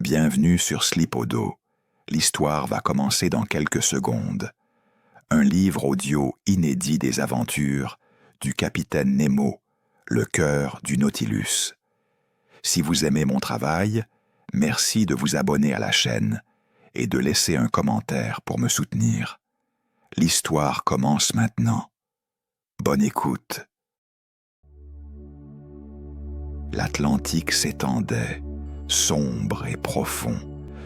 Bienvenue sur Slipodo. L'histoire va commencer dans quelques secondes. Un livre audio inédit des aventures du capitaine Nemo, le cœur du Nautilus. Si vous aimez mon travail, merci de vous abonner à la chaîne et de laisser un commentaire pour me soutenir. L'histoire commence maintenant. Bonne écoute. L'Atlantique s'étendait, sombre et profond,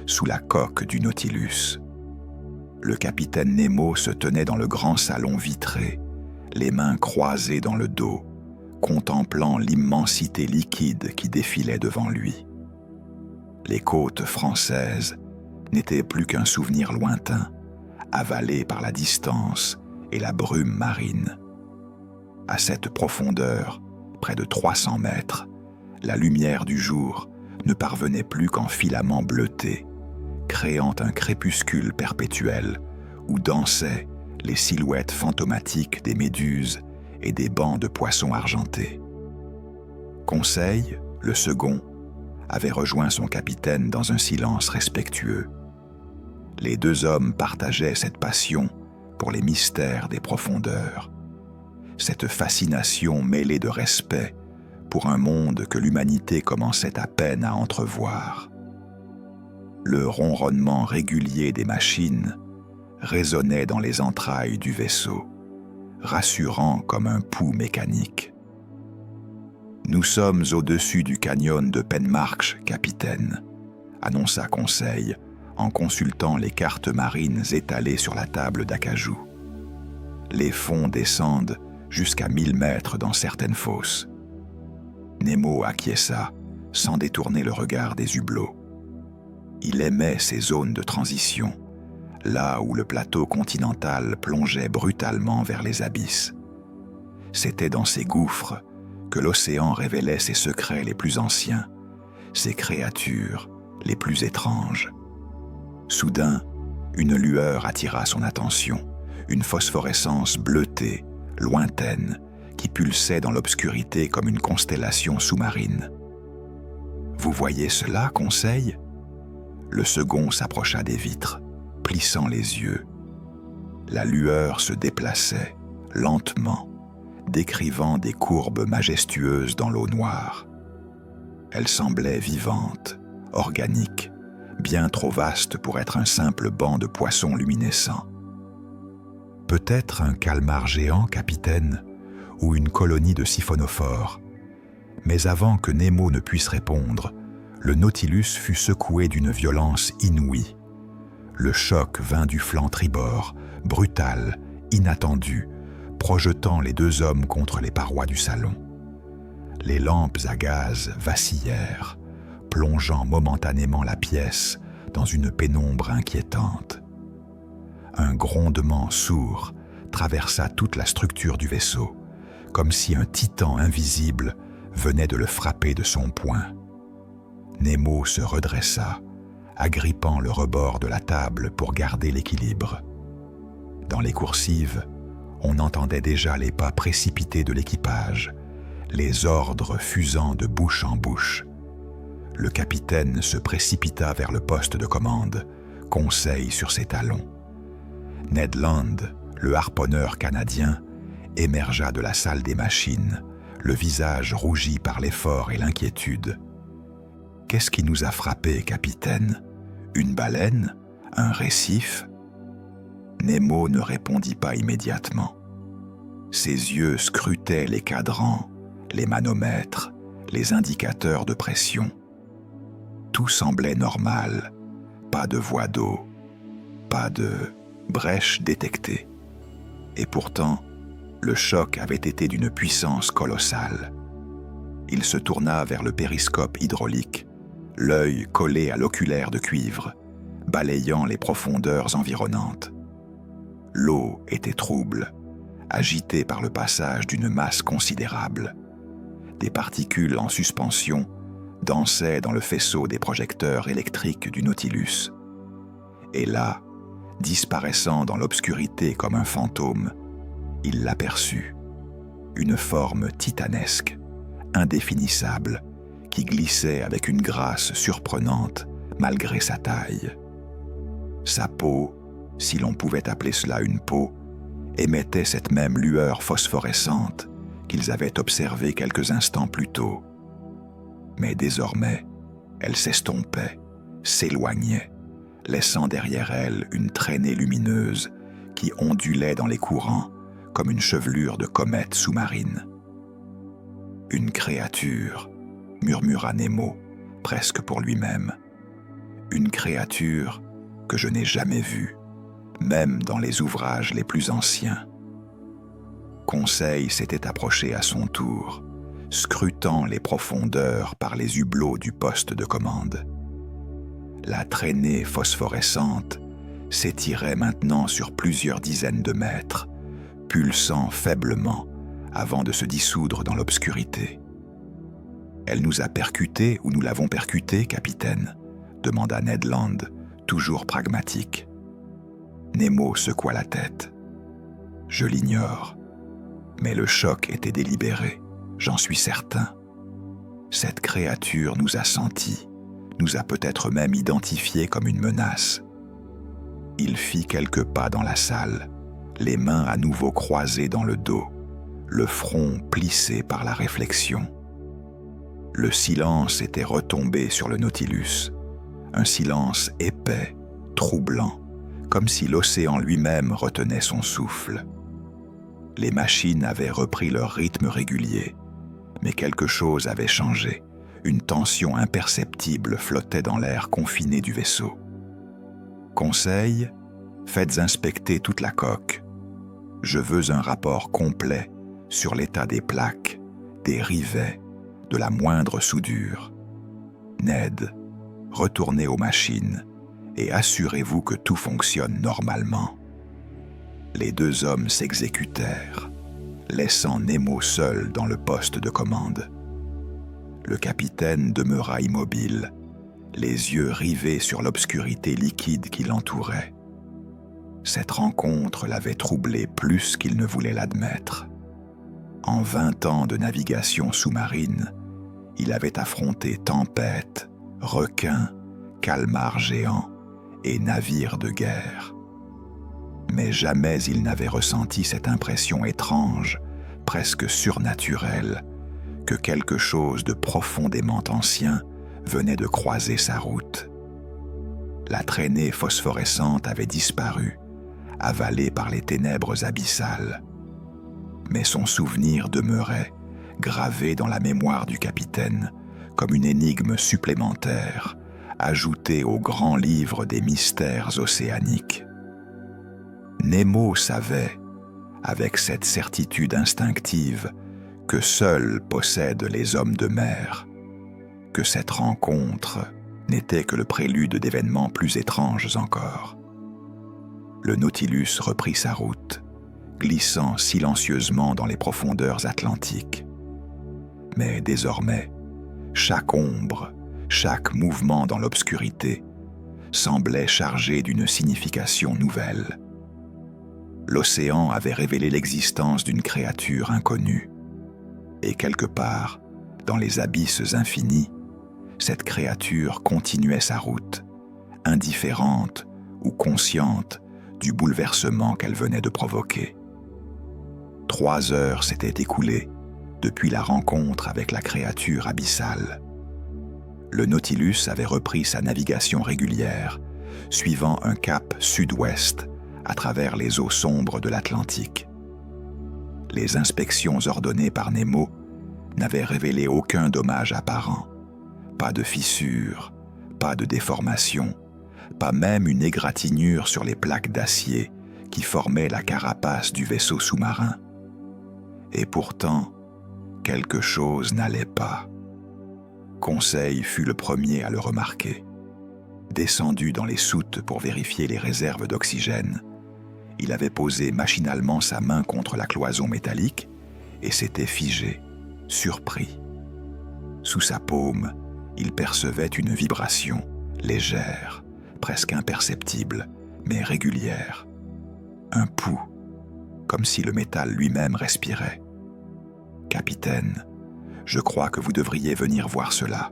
sous la coque du Nautilus. Le capitaine Nemo se tenait dans le grand salon vitré, les mains croisées dans le dos, contemplant l'immensité liquide qui défilait devant lui. Les côtes françaises n'étaient plus qu'un souvenir lointain, avalé par la distance et la brume marine. À cette profondeur, près de 300 mètres, la lumière du jour ne parvenait plus qu'en filaments bleutés, créant un crépuscule perpétuel où dansaient les silhouettes fantomatiques des méduses et des bancs de poissons argentés. Conseil, le second, avait rejoint son capitaine dans un silence respectueux. Les deux hommes partageaient cette passion pour les mystères des profondeurs, cette fascination mêlée de respect pour un monde que l'humanité commençait à peine à entrevoir. Le ronronnement régulier des machines résonnait dans les entrailles du vaisseau, rassurant comme un pouls mécanique. « Nous sommes au-dessus du canyon de Penmarch, capitaine », annonça Conseil en consultant les cartes marines étalées sur la table d'acajou. Les fonds descendent jusqu'à 1000 mètres dans certaines fosses. Nemo acquiesça, sans détourner le regard des hublots. Il aimait ces zones de transition, là où le plateau continental plongeait brutalement vers les abysses. C'était dans ces gouffres que l'océan révélait ses secrets les plus anciens, ses créatures les plus étranges. Soudain, une lueur attira son attention, une phosphorescence bleutée, lointaine, qui pulsait dans l'obscurité comme une constellation sous-marine. « Vous voyez cela, Conseil ?» Le second s'approcha des vitres, plissant les yeux. La lueur se déplaçait, lentement, décrivant des courbes majestueuses dans l'eau noire. Elle semblait vivante, organique, bien trop vaste pour être un simple banc de poissons luminescents. « Peut-être un calmar géant, capitaine, ou une colonie de siphonophores. » Mais avant que Nemo ne puisse répondre, le Nautilus fut secoué d'une violence inouïe. Le choc vint du flanc tribord, brutal, inattendu, projetant les deux hommes contre les parois du salon. Les lampes à gaz vacillèrent, plongeant momentanément la pièce dans une pénombre inquiétante. Un grondement sourd traversa toute la structure du vaisseau, comme si un titan invisible venait de le frapper de son poing. Nemo se redressa, agrippant le rebord de la table pour garder l'équilibre. Dans les coursives, on entendait déjà les pas précipités de l'équipage, les ordres fusant de bouche en bouche. Le capitaine se précipita vers le poste de commande, Conseil sur ses talons. Ned Land, le harponneur canadien, émergea de la salle des machines, le visage rougi par l'effort et l'inquiétude. « Qu'est-ce qui nous a frappé, capitaine? Une baleine? Un récif ?» Nemo ne répondit pas immédiatement. Ses yeux scrutaient les cadrans, les manomètres, les indicateurs de pression. Tout semblait normal, pas de voie d'eau, pas de brèche détectée. Et pourtant, le choc avait été d'une puissance colossale. Il se tourna vers le périscope hydraulique, l'œil collé à l'oculaire de cuivre, balayant les profondeurs environnantes. L'eau était trouble, agitée par le passage d'une masse considérable. Des particules en suspension dansaient dans le faisceau des projecteurs électriques du Nautilus. Et là, disparaissant dans l'obscurité comme un fantôme, il l'aperçut. Une forme titanesque, indéfinissable, qui glissait avec une grâce surprenante malgré sa taille. Sa peau, si l'on pouvait appeler cela une peau, émettait cette même lueur phosphorescente qu'ils avaient observée quelques instants plus tôt. Mais désormais, elle s'estompait, s'éloignait, laissant derrière elle une traînée lumineuse qui ondulait dans les courants comme une chevelure de comète sous-marine. « Une créature », murmura Nemo, presque pour lui-même. « Une créature que je n'ai jamais vue, même dans les ouvrages les plus anciens. » Conseil s'était approché à son tour, scrutant les profondeurs par les hublots du poste de commande. La traînée phosphorescente s'étirait maintenant sur plusieurs dizaines de mètres, pulsant faiblement avant de se dissoudre dans l'obscurité. « Elle nous a percutés ou nous l'avons percutée, capitaine ?» demanda Ned Land, toujours pragmatique. Nemo secoua la tête. « Je l'ignore, mais le choc était délibéré, j'en suis certain. Cette créature nous a sentis, nous a peut-être même identifiés comme une menace. » Il fit quelques pas dans la salle, les mains à nouveau croisées dans le dos, le front plissé par la réflexion. Le silence était retombé sur le Nautilus, un silence épais, troublant, comme si l'océan lui-même retenait son souffle. Les machines avaient repris leur rythme régulier, mais quelque chose avait changé. Une tension imperceptible flottait dans l'air confiné du vaisseau. « Conseil, faites inspecter toute la coque. Je veux un rapport complet sur l'état des plaques, des rivets, de la moindre soudure. Ned, retournez aux machines et assurez-vous que tout fonctionne normalement. » Les deux hommes s'exécutèrent, laissant Nemo seul dans le poste de commande. Le capitaine demeura immobile, les yeux rivés sur l'obscurité liquide qui l'entourait. Cette rencontre l'avait troublé plus qu'il ne voulait l'admettre. En 20 ans de navigation sous-marine, il avait affronté tempêtes, requins, calmars géants et navires de guerre. Mais jamais il n'avait ressenti cette impression étrange, presque surnaturelle, que quelque chose de profondément ancien venait de croiser sa route. La traînée phosphorescente avait disparu, avalée par les ténèbres abyssales. Mais son souvenir demeurait, gravé dans la mémoire du capitaine, comme une énigme supplémentaire, ajoutée au grand livre des mystères océaniques. Nemo savait, avec cette certitude instinctive, que seuls possèdent les hommes de mer, que cette rencontre n'était que le prélude d'événements plus étranges encore. Le Nautilus reprit sa route, glissant silencieusement dans les profondeurs atlantiques. Mais désormais, chaque ombre, chaque mouvement dans l'obscurité semblait chargé d'une signification nouvelle. L'océan avait révélé l'existence d'une créature inconnue. Et quelque part, dans les abysses infinis, cette créature continuait sa route, indifférente ou consciente du bouleversement qu'elle venait de provoquer. 3 heures s'étaient écoulées depuis la rencontre avec la créature abyssale. Le Nautilus avait repris sa navigation régulière, suivant un cap sud-ouest à travers les eaux sombres de l'Atlantique. Les inspections ordonnées par Nemo n'avaient révélé aucun dommage apparent. Pas de fissures, pas de déformation, pas même une égratignure sur les plaques d'acier qui formaient la carapace du vaisseau sous-marin. Et pourtant, quelque chose n'allait pas. Conseil fut le premier à le remarquer. Descendu dans les soutes pour vérifier les réserves d'oxygène, il avait posé machinalement sa main contre la cloison métallique et s'était figé, surpris. Sous sa paume, il percevait une vibration, légère, presque imperceptible, mais régulière. Un pouls, comme si le métal lui-même respirait. « Capitaine, je crois que vous devriez venir voir cela. »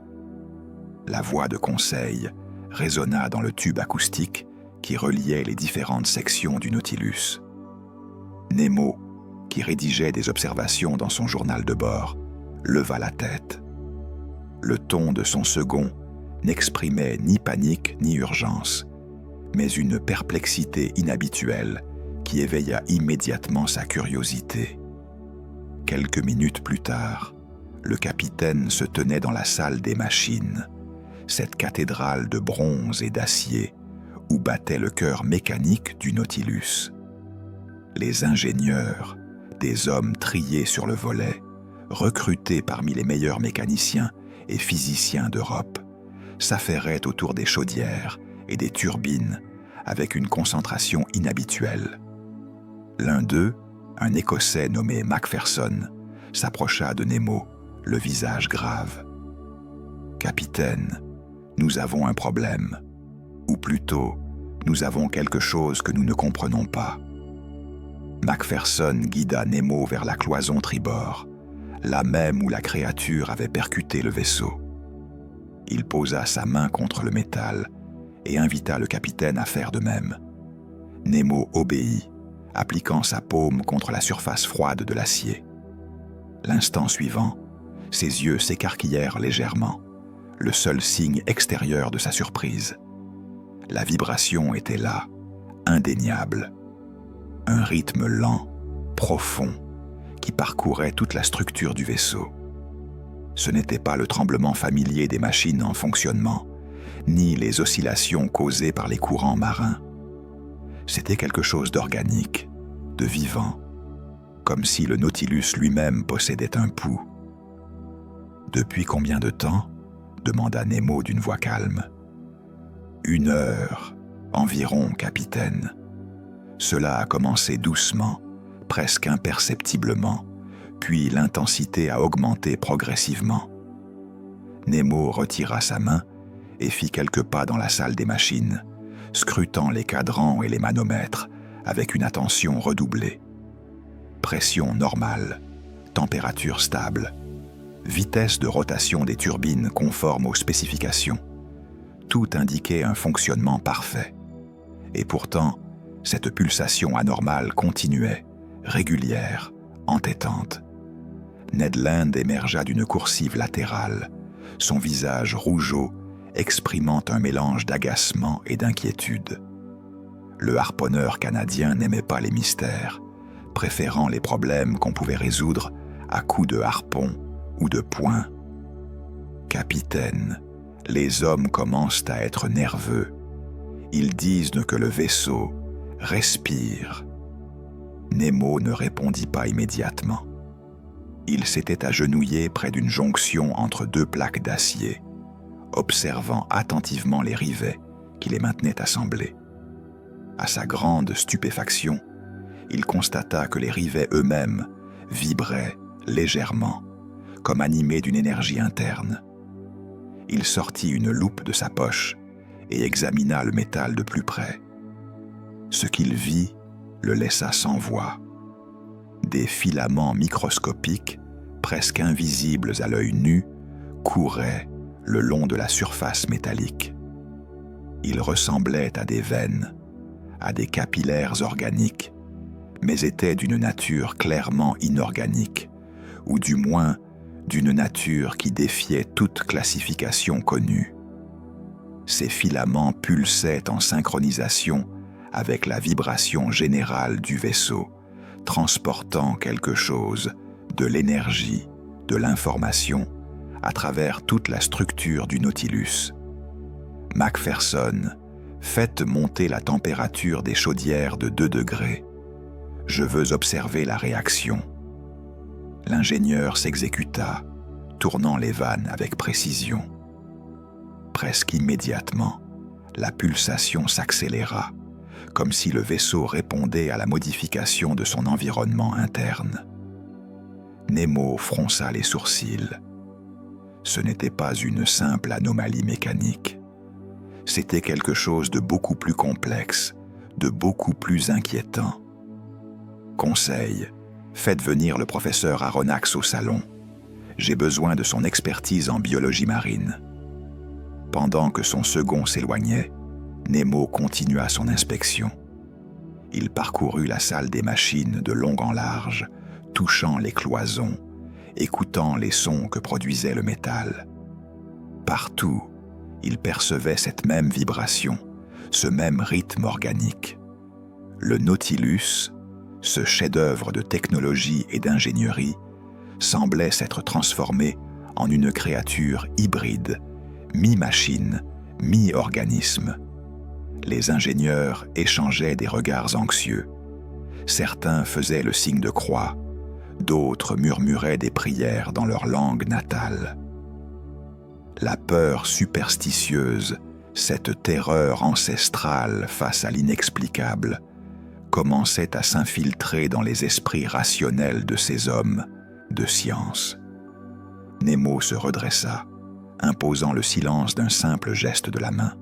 La voix de Conseil résonna dans le tube acoustique qui reliait les différentes sections du Nautilus. Nemo, qui rédigeait des observations dans son journal de bord, leva la tête. Le ton de son second n'exprimait ni panique ni urgence, mais une perplexité inhabituelle qui éveilla immédiatement sa curiosité. Quelques minutes plus tard, le capitaine se tenait dans la salle des machines, cette cathédrale de bronze et d'acier où battait le cœur mécanique du Nautilus. Les ingénieurs, des hommes triés sur le volet, recrutés parmi les meilleurs mécaniciens et physiciens d'Europe, s'affairaient autour des chaudières et des turbines avec une concentration inhabituelle. L'un d'eux, un Écossais nommé Macpherson, s'approcha de Nemo, le visage grave. « Capitaine, nous avons un problème. Ou plutôt, nous avons quelque chose que nous ne comprenons pas. » Macpherson guida Nemo vers la cloison tribord, là même où la créature avait percuté le vaisseau. Il posa sa main contre le métal et invita le capitaine à faire de même. Nemo obéit, appliquant sa paume contre la surface froide de l'acier. L'instant suivant, ses yeux s'écarquillèrent légèrement, le seul signe extérieur de sa surprise. La vibration était là, indéniable. Un rythme lent, profond, qui parcourait toute la structure du vaisseau. Ce n'était pas le tremblement familier des machines en fonctionnement, ni les oscillations causées par les courants marins. C'était quelque chose d'organique, de vivant, comme si le Nautilus lui-même possédait un pouls. « Depuis combien de temps ?» demanda Nemo d'une voix calme. « 1 heure, environ, capitaine. Cela a commencé doucement, presque imperceptiblement, puis l'intensité a augmenté progressivement. » Nemo retira sa main et fit quelques pas dans la salle des machines, scrutant les cadrans et les manomètres avec une attention redoublée. Pression normale, température stable, vitesse de rotation des turbines conforme aux spécifications. Tout indiquait un fonctionnement parfait. Et pourtant, cette pulsation anormale continuait, régulière, entêtante. Ned Land émergea d'une coursive latérale, son visage rougeaud exprimant un mélange d'agacement et d'inquiétude. Le harponneur canadien n'aimait pas les mystères, préférant les problèmes qu'on pouvait résoudre à coups de harpon ou de poing. « Capitaine, les hommes commencent à être nerveux. Ils disent que le vaisseau respire. » Nemo ne répondit pas immédiatement. Il s'était agenouillé près d'une jonction entre 2 plaques d'acier, observant attentivement les rivets qui les maintenaient assemblés. À sa grande stupéfaction, il constata que les rivets eux-mêmes vibraient légèrement, comme animés d'une énergie interne. Il sortit une loupe de sa poche et examina le métal de plus près. Ce qu'il vit le laissa sans voix. Des filaments microscopiques, presque invisibles à l'œil nu, couraient le long de la surface métallique. Ils ressemblaient à des veines, à des capillaires organiques, mais étaient d'une nature clairement inorganique, ou du moins d'une nature qui défiait toute classification connue. Ces filaments pulsaient en synchronisation avec la vibration générale du vaisseau, transportant quelque chose, de l'énergie, de l'information, à travers toute la structure du Nautilus. « Macpherson, faites monter la température des chaudières de 2 degrés. Je veux observer la réaction. » L'ingénieur s'exécuta, tournant les vannes avec précision. Presque immédiatement, la pulsation s'accéléra, comme si le vaisseau répondait à la modification de son environnement interne. Nemo fronça les sourcils. Ce n'était pas une simple anomalie mécanique. C'était quelque chose de beaucoup plus complexe, de beaucoup plus inquiétant. « Conseil, faites venir le professeur Aronnax au salon. J'ai besoin de son expertise en biologie marine. » Pendant que son second s'éloignait, Nemo continua son inspection. Il parcourut la salle des machines de long en large, touchant les cloisons, écoutant les sons que produisait le métal. Partout, il percevait cette même vibration, ce même rythme organique. Le Nautilus, ce chef-d'œuvre de technologie et d'ingénierie, semblait s'être transformé en une créature hybride, mi-machine, mi-organisme. Les ingénieurs échangeaient des regards anxieux. Certains faisaient le signe de croix, d'autres murmuraient des prières dans leur langue natale. La peur superstitieuse, cette terreur ancestrale face à l'inexplicable, commençait à s'infiltrer dans les esprits rationnels de ces hommes de science. Nemo se redressa, imposant le silence d'un simple geste de la main.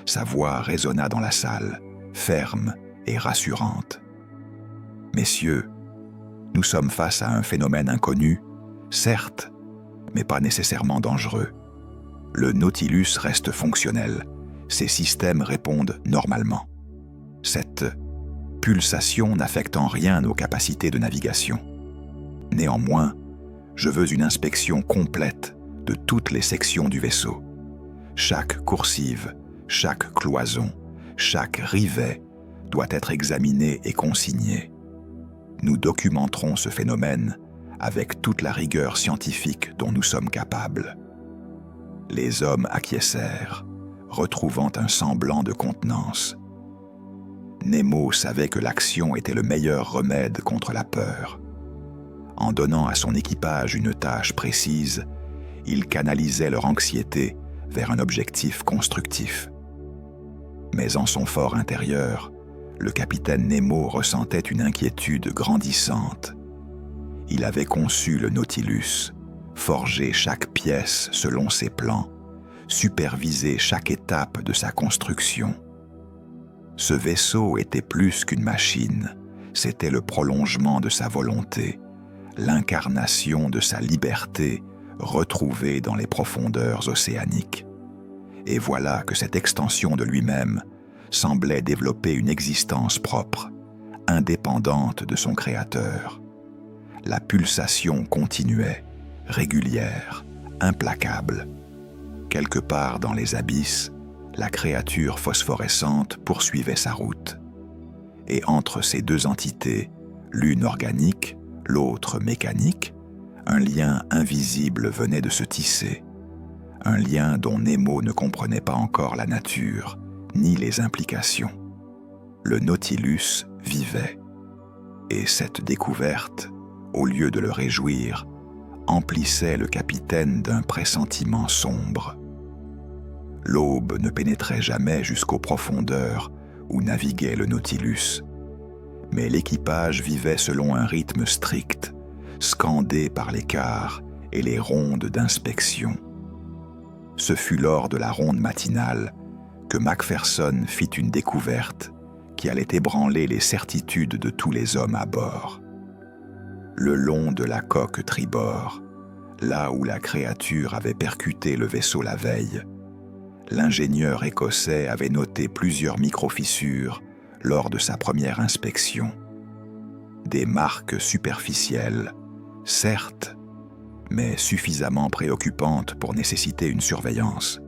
Sa voix résonna dans la salle, ferme et rassurante. « Messieurs, nous sommes face à un phénomène inconnu, certes, mais pas nécessairement dangereux. Le Nautilus reste fonctionnel, ses systèmes répondent normalement. Cette pulsation n'affecte en rien nos capacités de navigation. Néanmoins, je veux une inspection complète de toutes les sections du vaisseau. Chaque coursive, chaque cloison, chaque rivet doit être examiné et consigné. Nous documenterons ce phénomène avec toute la rigueur scientifique dont nous sommes capables. » Les hommes acquiescèrent, retrouvant un semblant de contenance. Nemo savait que l'action était le meilleur remède contre la peur. En donnant à son équipage une tâche précise, il canalisait leur anxiété vers un objectif constructif. Mais en son fort intérieur, le capitaine Nemo ressentait une inquiétude grandissante. Il avait conçu le Nautilus, forgé chaque pièce selon ses plans, supervisé chaque étape de sa construction. Ce vaisseau était plus qu'une machine, c'était le prolongement de sa volonté, l'incarnation de sa liberté retrouvée dans les profondeurs océaniques. Et voilà que cette extension de lui-même semblait développer une existence propre, indépendante de son créateur. La pulsation continuait, régulière, implacable. Quelque part dans les abysses, la créature phosphorescente poursuivait sa route. Et entre ces deux entités, l'une organique, l'autre mécanique, un lien invisible venait de se tisser. Un lien dont Nemo ne comprenait pas encore la nature, ni les implications. Le Nautilus vivait. Et cette découverte, au lieu de le réjouir, emplissait le capitaine d'un pressentiment sombre. L'aube ne pénétrait jamais jusqu'aux profondeurs où naviguait le Nautilus, mais l'équipage vivait selon un rythme strict, scandé par les quarts et les rondes d'inspection. Ce fut lors de la ronde matinale que Macpherson fit une découverte qui allait ébranler les certitudes de tous les hommes à bord. Le long de la coque tribord, là où la créature avait percuté le vaisseau la veille, l'ingénieur écossais avait noté plusieurs micro-fissures lors de sa première inspection. Des marques superficielles, certes, mais suffisamment préoccupantes pour nécessiter une surveillance.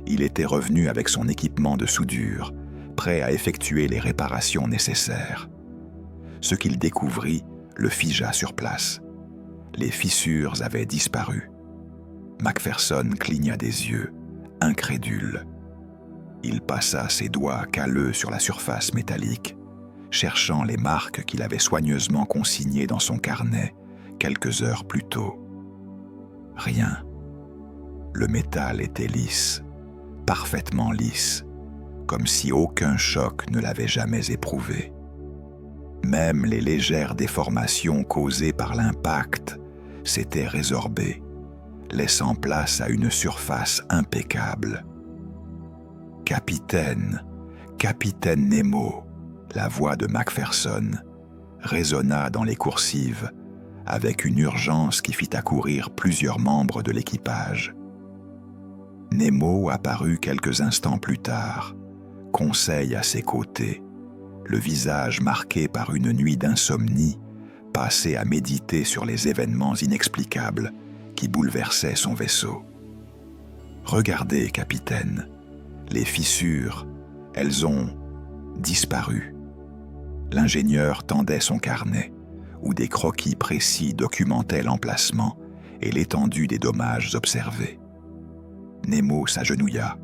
Il était revenu avec son équipement de soudure, prêt à effectuer les réparations nécessaires. Ce qu'il découvrit le figea sur place. Les fissures avaient disparu. Macpherson cligna des yeux, incrédule. Il passa ses doigts calleux sur la surface métallique, cherchant les marques qu'il avait soigneusement consignées dans son carnet quelques heures plus tôt. Rien. Le métal était lisse, parfaitement lisse, comme si aucun choc ne l'avait jamais éprouvé. Même les légères déformations causées par l'impact s'étaient résorbées, laissant place à une surface impeccable. « Capitaine, Capitaine Nemo !» La voix de Macpherson résonna dans les coursives avec une urgence qui fit accourir plusieurs membres de l'équipage. Nemo apparut quelques instants plus tard, Conseil à ses côtés, le visage marqué par une nuit d'insomnie, passé à méditer sur les événements inexplicables qui bouleversaient son vaisseau. « Regardez, capitaine, les fissures, elles ont disparu. » L'ingénieur tendait son carnet, où des croquis précis documentaient l'emplacement et l'étendue des dommages observés. Nemo s'agenouilla,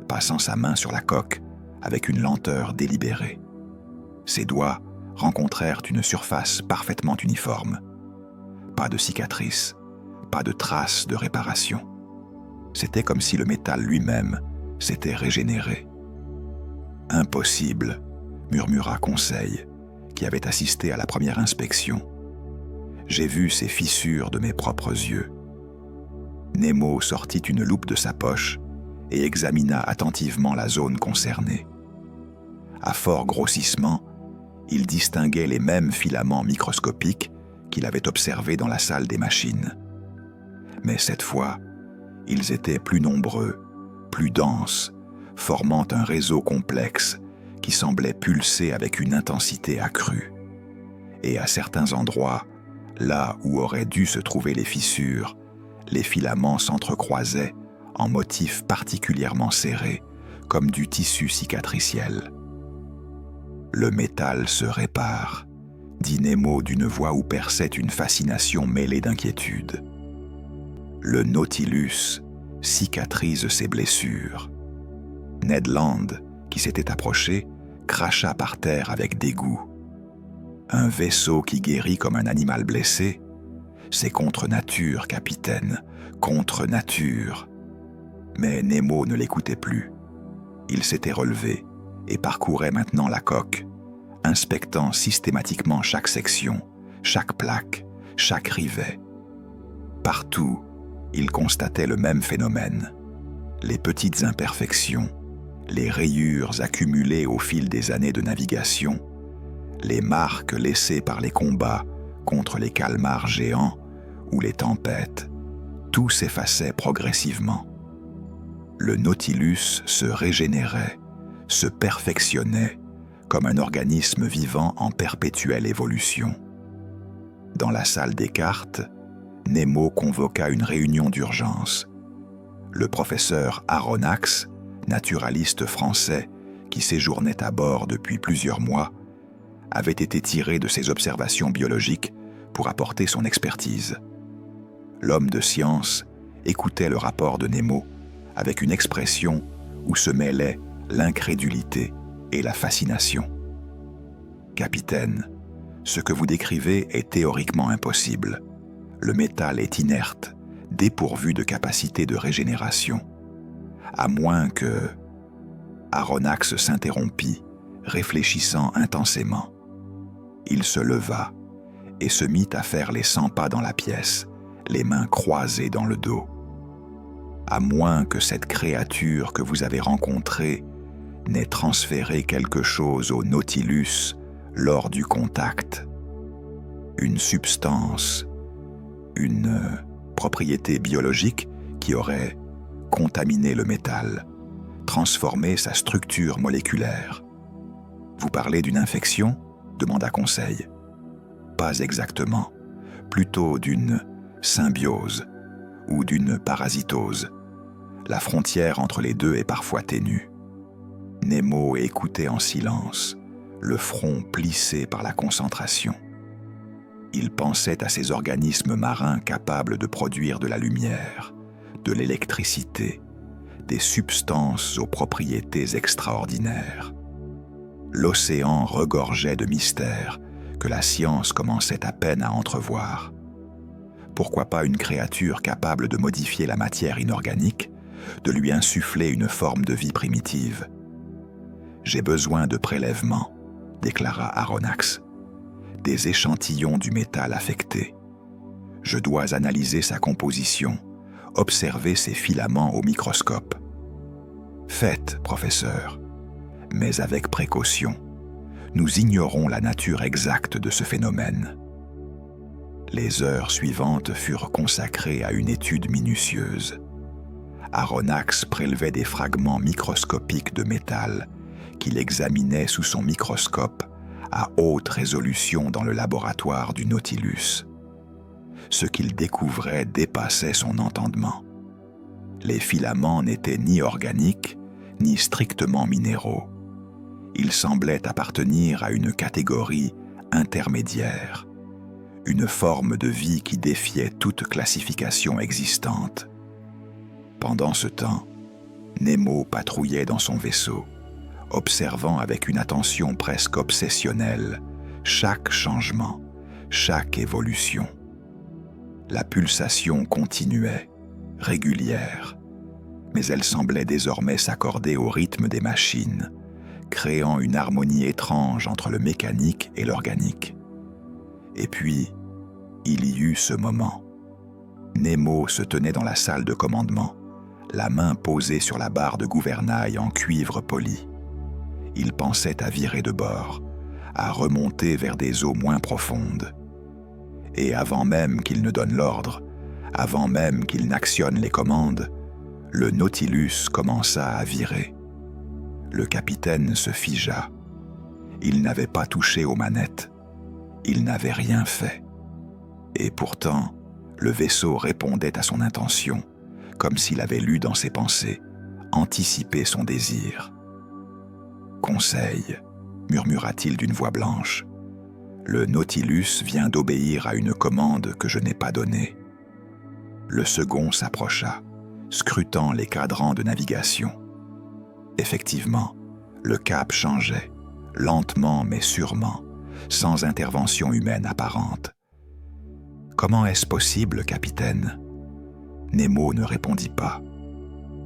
passant sa main sur la coque avec une lenteur délibérée. Ses doigts rencontrèrent une surface parfaitement uniforme. Pas de cicatrices, pas de traces de réparation. C'était comme si le métal lui-même s'était régénéré. « Impossible », murmura Conseil, qui avait assisté à la première inspection. « J'ai vu ces fissures de mes propres yeux. » Nemo sortit une loupe de sa poche et examina attentivement la zone concernée. À fort grossissement, il distinguait les mêmes filaments microscopiques qu'il avait observés dans la salle des machines. Mais cette fois, ils étaient plus nombreux, plus denses, formant un réseau complexe qui semblait pulser avec une intensité accrue. Et à certains endroits, là où auraient dû se trouver les fissures, les filaments s'entrecroisaient en motifs particulièrement serrés, comme du tissu cicatriciel. « Le métal se répare », dit Nemo d'une voix où perçait une fascination mêlée d'inquiétude. « Le Nautilus cicatrise ses blessures. » Ned Land, qui s'était approché, cracha par terre avec dégoût. « Un vaisseau qui guérit comme un animal blessé, c'est contre nature, capitaine, contre nature. » Mais Nemo ne l'écoutait plus. Il s'était relevé et parcourait maintenant la coque, inspectant systématiquement chaque section, chaque plaque, chaque rivet. Partout, il constatait le même phénomène. Les petites imperfections, les rayures accumulées au fil des années de navigation, les marques laissées par les combats contre les calmars géants ou les tempêtes, tout s'effaçait progressivement. Le Nautilus se régénérait, se perfectionnait comme un organisme vivant en perpétuelle évolution. Dans la salle des cartes, Nemo convoqua une réunion d'urgence. Le professeur Aronnax, naturaliste français qui séjournait à bord depuis plusieurs mois, avait été tiré de ses observations biologiques pour apporter son expertise. L'homme de science écoutait le rapport de Nemo avec une expression où se mêlaient l'incrédulité et la fascination. « Capitaine, ce que vous décrivez est théoriquement impossible. Le métal est inerte, dépourvu de capacité de régénération. À moins que... » Aronnax s'interrompit, réfléchissant intensément. Il se leva et se mit à faire les 100 pas dans la pièce, les mains croisées dans le dos. À moins que cette créature que vous avez rencontrée n'ait transféré quelque chose au Nautilus lors du contact. Une substance, une propriété biologique qui aurait contaminé le métal, transformé sa structure moléculaire. Vous parlez d'une infection ? Demanda Conseil. Pas exactement, plutôt d'une symbiose ou d'une parasitose. La frontière entre les deux est parfois ténue. Nemo écoutait en silence, le front plissé par la concentration. Il pensait à ces organismes marins capables de produire de la lumière, de l'électricité, des substances aux propriétés extraordinaires. L'océan regorgeait de mystères que la science commençait à peine à entrevoir. Pourquoi pas une créature capable de modifier la matière inorganique, de lui insuffler une forme de vie primitive ? « J'ai besoin de prélèvements », déclara Aronnax. « Des échantillons du métal affecté. Je dois analyser sa composition, observer ses filaments au microscope. » « Faites, professeur, mais avec précaution. Nous ignorons la nature exacte de ce phénomène. » Les heures suivantes furent consacrées à une étude minutieuse. Aronnax prélevait des fragments microscopiques de métal qu'il examinait sous son microscope à haute résolution dans le laboratoire du Nautilus. Ce qu'il découvrait dépassait son entendement. Les filaments n'étaient ni organiques, ni strictement minéraux. Ils semblaient appartenir à une catégorie intermédiaire, une forme de vie qui défiait toute classification existante. Pendant ce temps, Nemo patrouillait dans son vaisseau, observant avec une attention presque obsessionnelle chaque changement, chaque évolution. La pulsation continuait, régulière, mais elle semblait désormais s'accorder au rythme des machines, créant une harmonie étrange entre le mécanique et l'organique. Et puis, il y eut ce moment. Nemo se tenait dans la salle de commandement, la main posée sur la barre de gouvernail en cuivre poli. Il pensait à virer de bord, à remonter vers des eaux moins profondes. Et avant même qu'il ne donne l'ordre, avant même qu'il n'actionne les commandes, le Nautilus commença à virer. Le capitaine se figea. Il n'avait pas touché aux manettes. Il n'avait rien fait. Et pourtant, le vaisseau répondait à son intention, comme s'il avait lu dans ses pensées, anticipé son désir. « Conseil », murmura-t-il d'une voix blanche. « Le Nautilus vient d'obéir à une commande que je n'ai pas donnée. » Le second s'approcha, scrutant les cadrans de navigation. Effectivement, le cap changeait, lentement mais sûrement, sans intervention humaine apparente. « Comment est-ce possible, capitaine ?» Nemo ne répondit pas.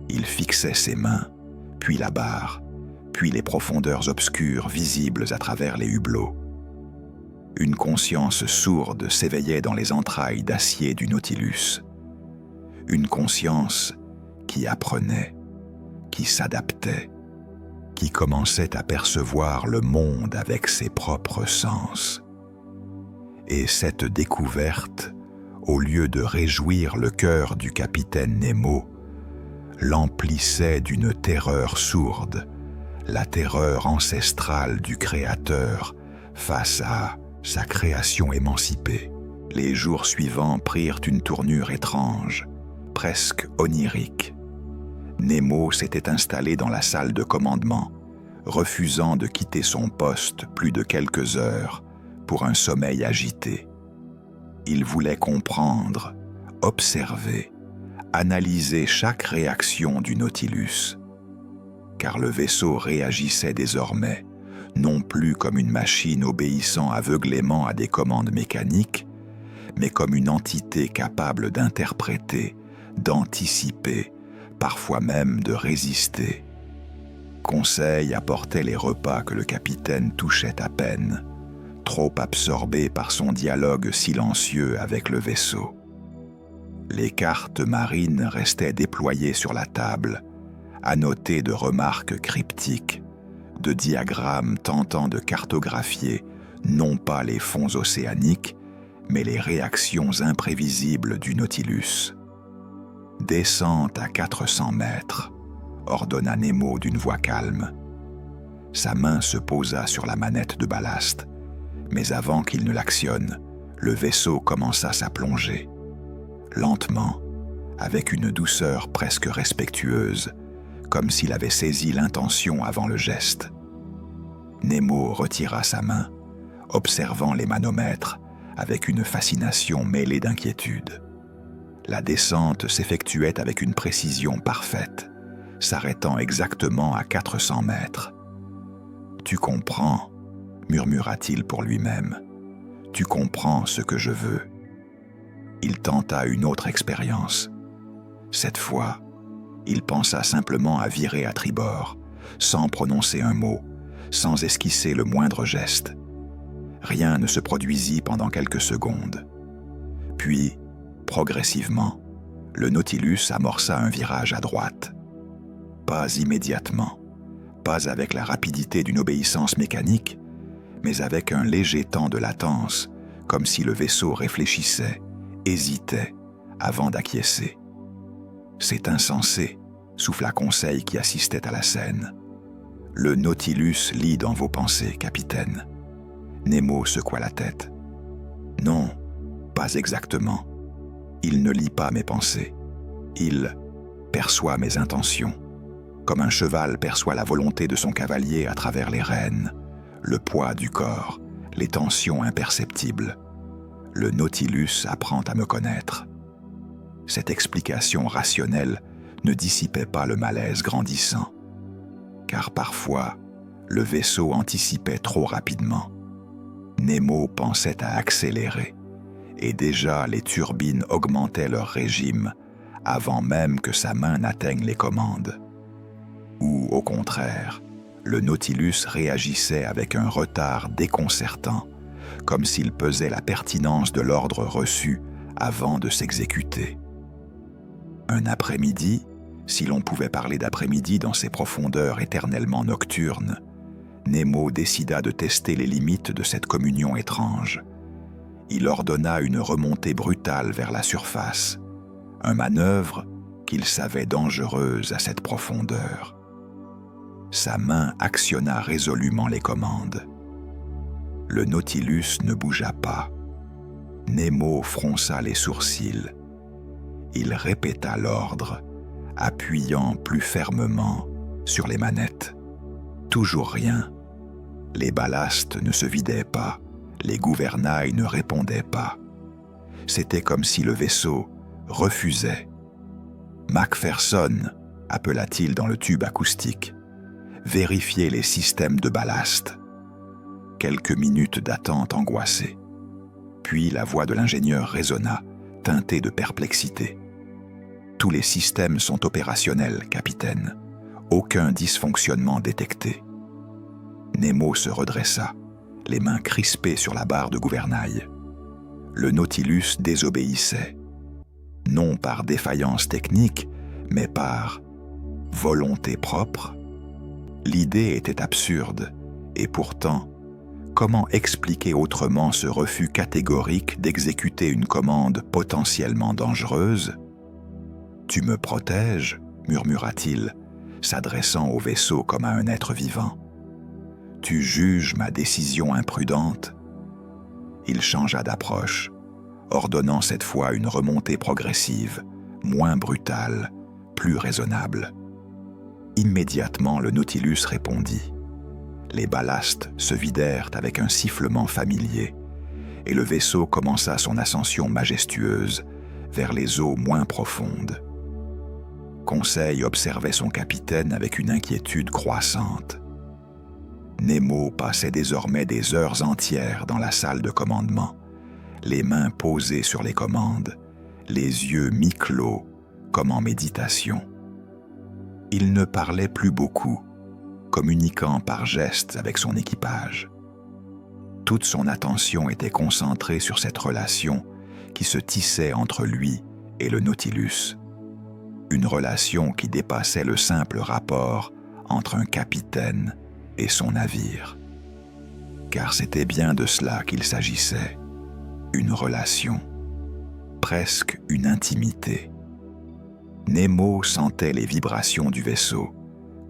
Il fixait ses mains, puis la barre, puis les profondeurs obscures visibles à travers les hublots. Une conscience sourde s'éveillait dans les entrailles d'acier du Nautilus. Une conscience qui apprenait, qui s'adaptait, qui commençait à percevoir le monde avec ses propres sens. Et cette découverte, au lieu de réjouir le cœur du capitaine Nemo, l'emplissait d'une terreur sourde, la terreur ancestrale du Créateur face à sa création émancipée. Les jours suivants prirent une tournure étrange, presque onirique. Nemo s'était installé dans la salle de commandement, refusant de quitter son poste plus de quelques heures pour un sommeil agité. Il voulait comprendre, observer, analyser chaque réaction du Nautilus, car le vaisseau réagissait désormais, non plus comme une machine obéissant aveuglément à des commandes mécaniques, mais comme une entité capable d'interpréter, d'anticiper, parfois même de résister. Conseil apportait les repas que le capitaine touchait à peine, trop absorbé par son dialogue silencieux avec le vaisseau. Les cartes marines restaient déployées sur la table, annotées de remarques cryptiques, de diagrammes tentant de cartographier non pas les fonds océaniques, mais les réactions imprévisibles du Nautilus. « Descente à 400 mètres », ordonna Nemo d'une voix calme. Sa main se posa sur la manette de ballast, mais avant qu'il ne l'actionne, le vaisseau commença sa plongée. Lentement, avec une douceur presque respectueuse, comme s'il avait saisi l'intention avant le geste. Nemo retira sa main, observant les manomètres avec une fascination mêlée d'inquiétude. La descente s'effectuait avec une précision parfaite, s'arrêtant exactement à 400 mètres. « Tu comprends » murmura-t-il pour lui-même. « Tu comprends ce que je veux. » Il tenta une autre expérience. Cette fois, il pensa simplement à virer à tribord, sans prononcer un mot, sans esquisser le moindre geste. Rien ne se produisit pendant quelques secondes. Puis, progressivement, le Nautilus amorça un virage à droite. Pas immédiatement, pas avec la rapidité d'une obéissance mécanique, mais avec un léger temps de latence, comme si le vaisseau réfléchissait, hésitait, avant d'acquiescer. C'est insensé, souffla Conseil qui assistait à la scène. Le Nautilus lit dans vos pensées, capitaine. Nemo secoua la tête. Non, pas exactement. Il ne lit pas mes pensées. Il perçoit mes intentions, comme un cheval perçoit la volonté de son cavalier à travers les rênes, le poids du corps, les tensions imperceptibles. Le Nautilus apprend à me connaître. Cette explication rationnelle ne dissipait pas le malaise grandissant, car parfois, le vaisseau anticipait trop rapidement. Nemo pensait à accélérer, et déjà les turbines augmentaient leur régime avant même que sa main n'atteigne les commandes. Ou, au contraire, le Nautilus réagissait avec un retard déconcertant, comme s'il pesait la pertinence de l'ordre reçu avant de s'exécuter. Un après-midi, si l'on pouvait parler d'après-midi dans ces profondeurs éternellement nocturnes, Nemo décida de tester les limites de cette communion étrange. Il ordonna une remontée brutale vers la surface, un manœuvre qu'il savait dangereuse à cette profondeur. Sa main actionna résolument les commandes. Le Nautilus ne bougea pas. Nemo fronça les sourcils. Il répéta l'ordre, appuyant plus fermement sur les manettes. Toujours rien. Les ballastes ne se vidaient pas, les gouvernails ne répondaient pas. C'était comme si le vaisseau refusait. « Macpherson » appela-t-il dans le tube acoustique. « Vérifiez les systèmes de ballast. » Quelques minutes d'attente angoissée. Puis la voix de l'ingénieur résonna, teintée de perplexité. « Tous les systèmes sont opérationnels, capitaine. Aucun dysfonctionnement détecté. » Nemo se redressa, les mains crispées sur la barre de gouvernail. Le Nautilus désobéissait. Non par défaillance technique, mais par volonté propre. L'idée était absurde, et pourtant, comment expliquer autrement ce refus catégorique d'exécuter une commande potentiellement dangereuse ? « Tu me protèges » murmura-t-il, s'adressant au vaisseau comme à un être vivant. « Tu juges ma décision imprudente ?» Il changea d'approche, ordonnant cette fois une remontée progressive, moins brutale, plus raisonnable. Immédiatement, le Nautilus répondit. Les ballastes se vidèrent avec un sifflement familier, et le vaisseau commença son ascension majestueuse vers les eaux moins profondes. Conseil observait son capitaine avec une inquiétude croissante. Nemo passait désormais des heures entières dans la salle de commandement, les mains posées sur les commandes, les yeux mi-clos, comme en méditation. Il ne parlait plus beaucoup, communiquant par gestes avec son équipage. Toute son attention était concentrée sur cette relation qui se tissait entre lui et le Nautilus. Une relation qui dépassait le simple rapport entre un capitaine et son navire. Car c'était bien de cela qu'il s'agissait. Une relation, presque une intimité. Nemo sentait les vibrations du vaisseau,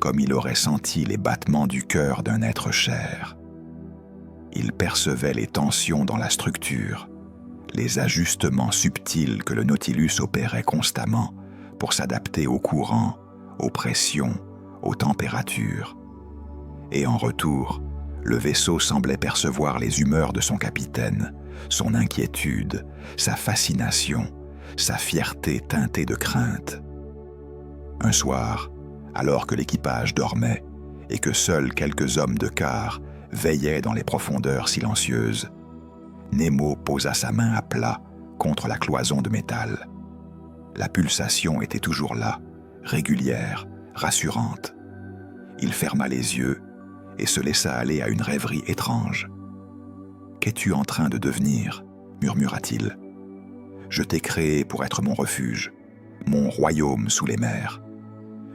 comme il aurait senti les battements du cœur d'un être cher. Il percevait les tensions dans la structure, les ajustements subtils que le Nautilus opérait constamment pour s'adapter aux courants, aux pressions, aux températures. Et en retour, le vaisseau semblait percevoir les humeurs de son capitaine, son inquiétude, sa fascination, sa fierté teintée de crainte. Un soir, alors que l'équipage dormait et que seuls quelques hommes de quart veillaient dans les profondeurs silencieuses, Nemo posa sa main à plat contre la cloison de métal. La pulsation était toujours là, régulière, rassurante. Il ferma les yeux et se laissa aller à une rêverie étrange. « Qu'es-tu en train de devenir » murmura-t-il. « Je t'ai créé pour être mon refuge, mon royaume sous les mers.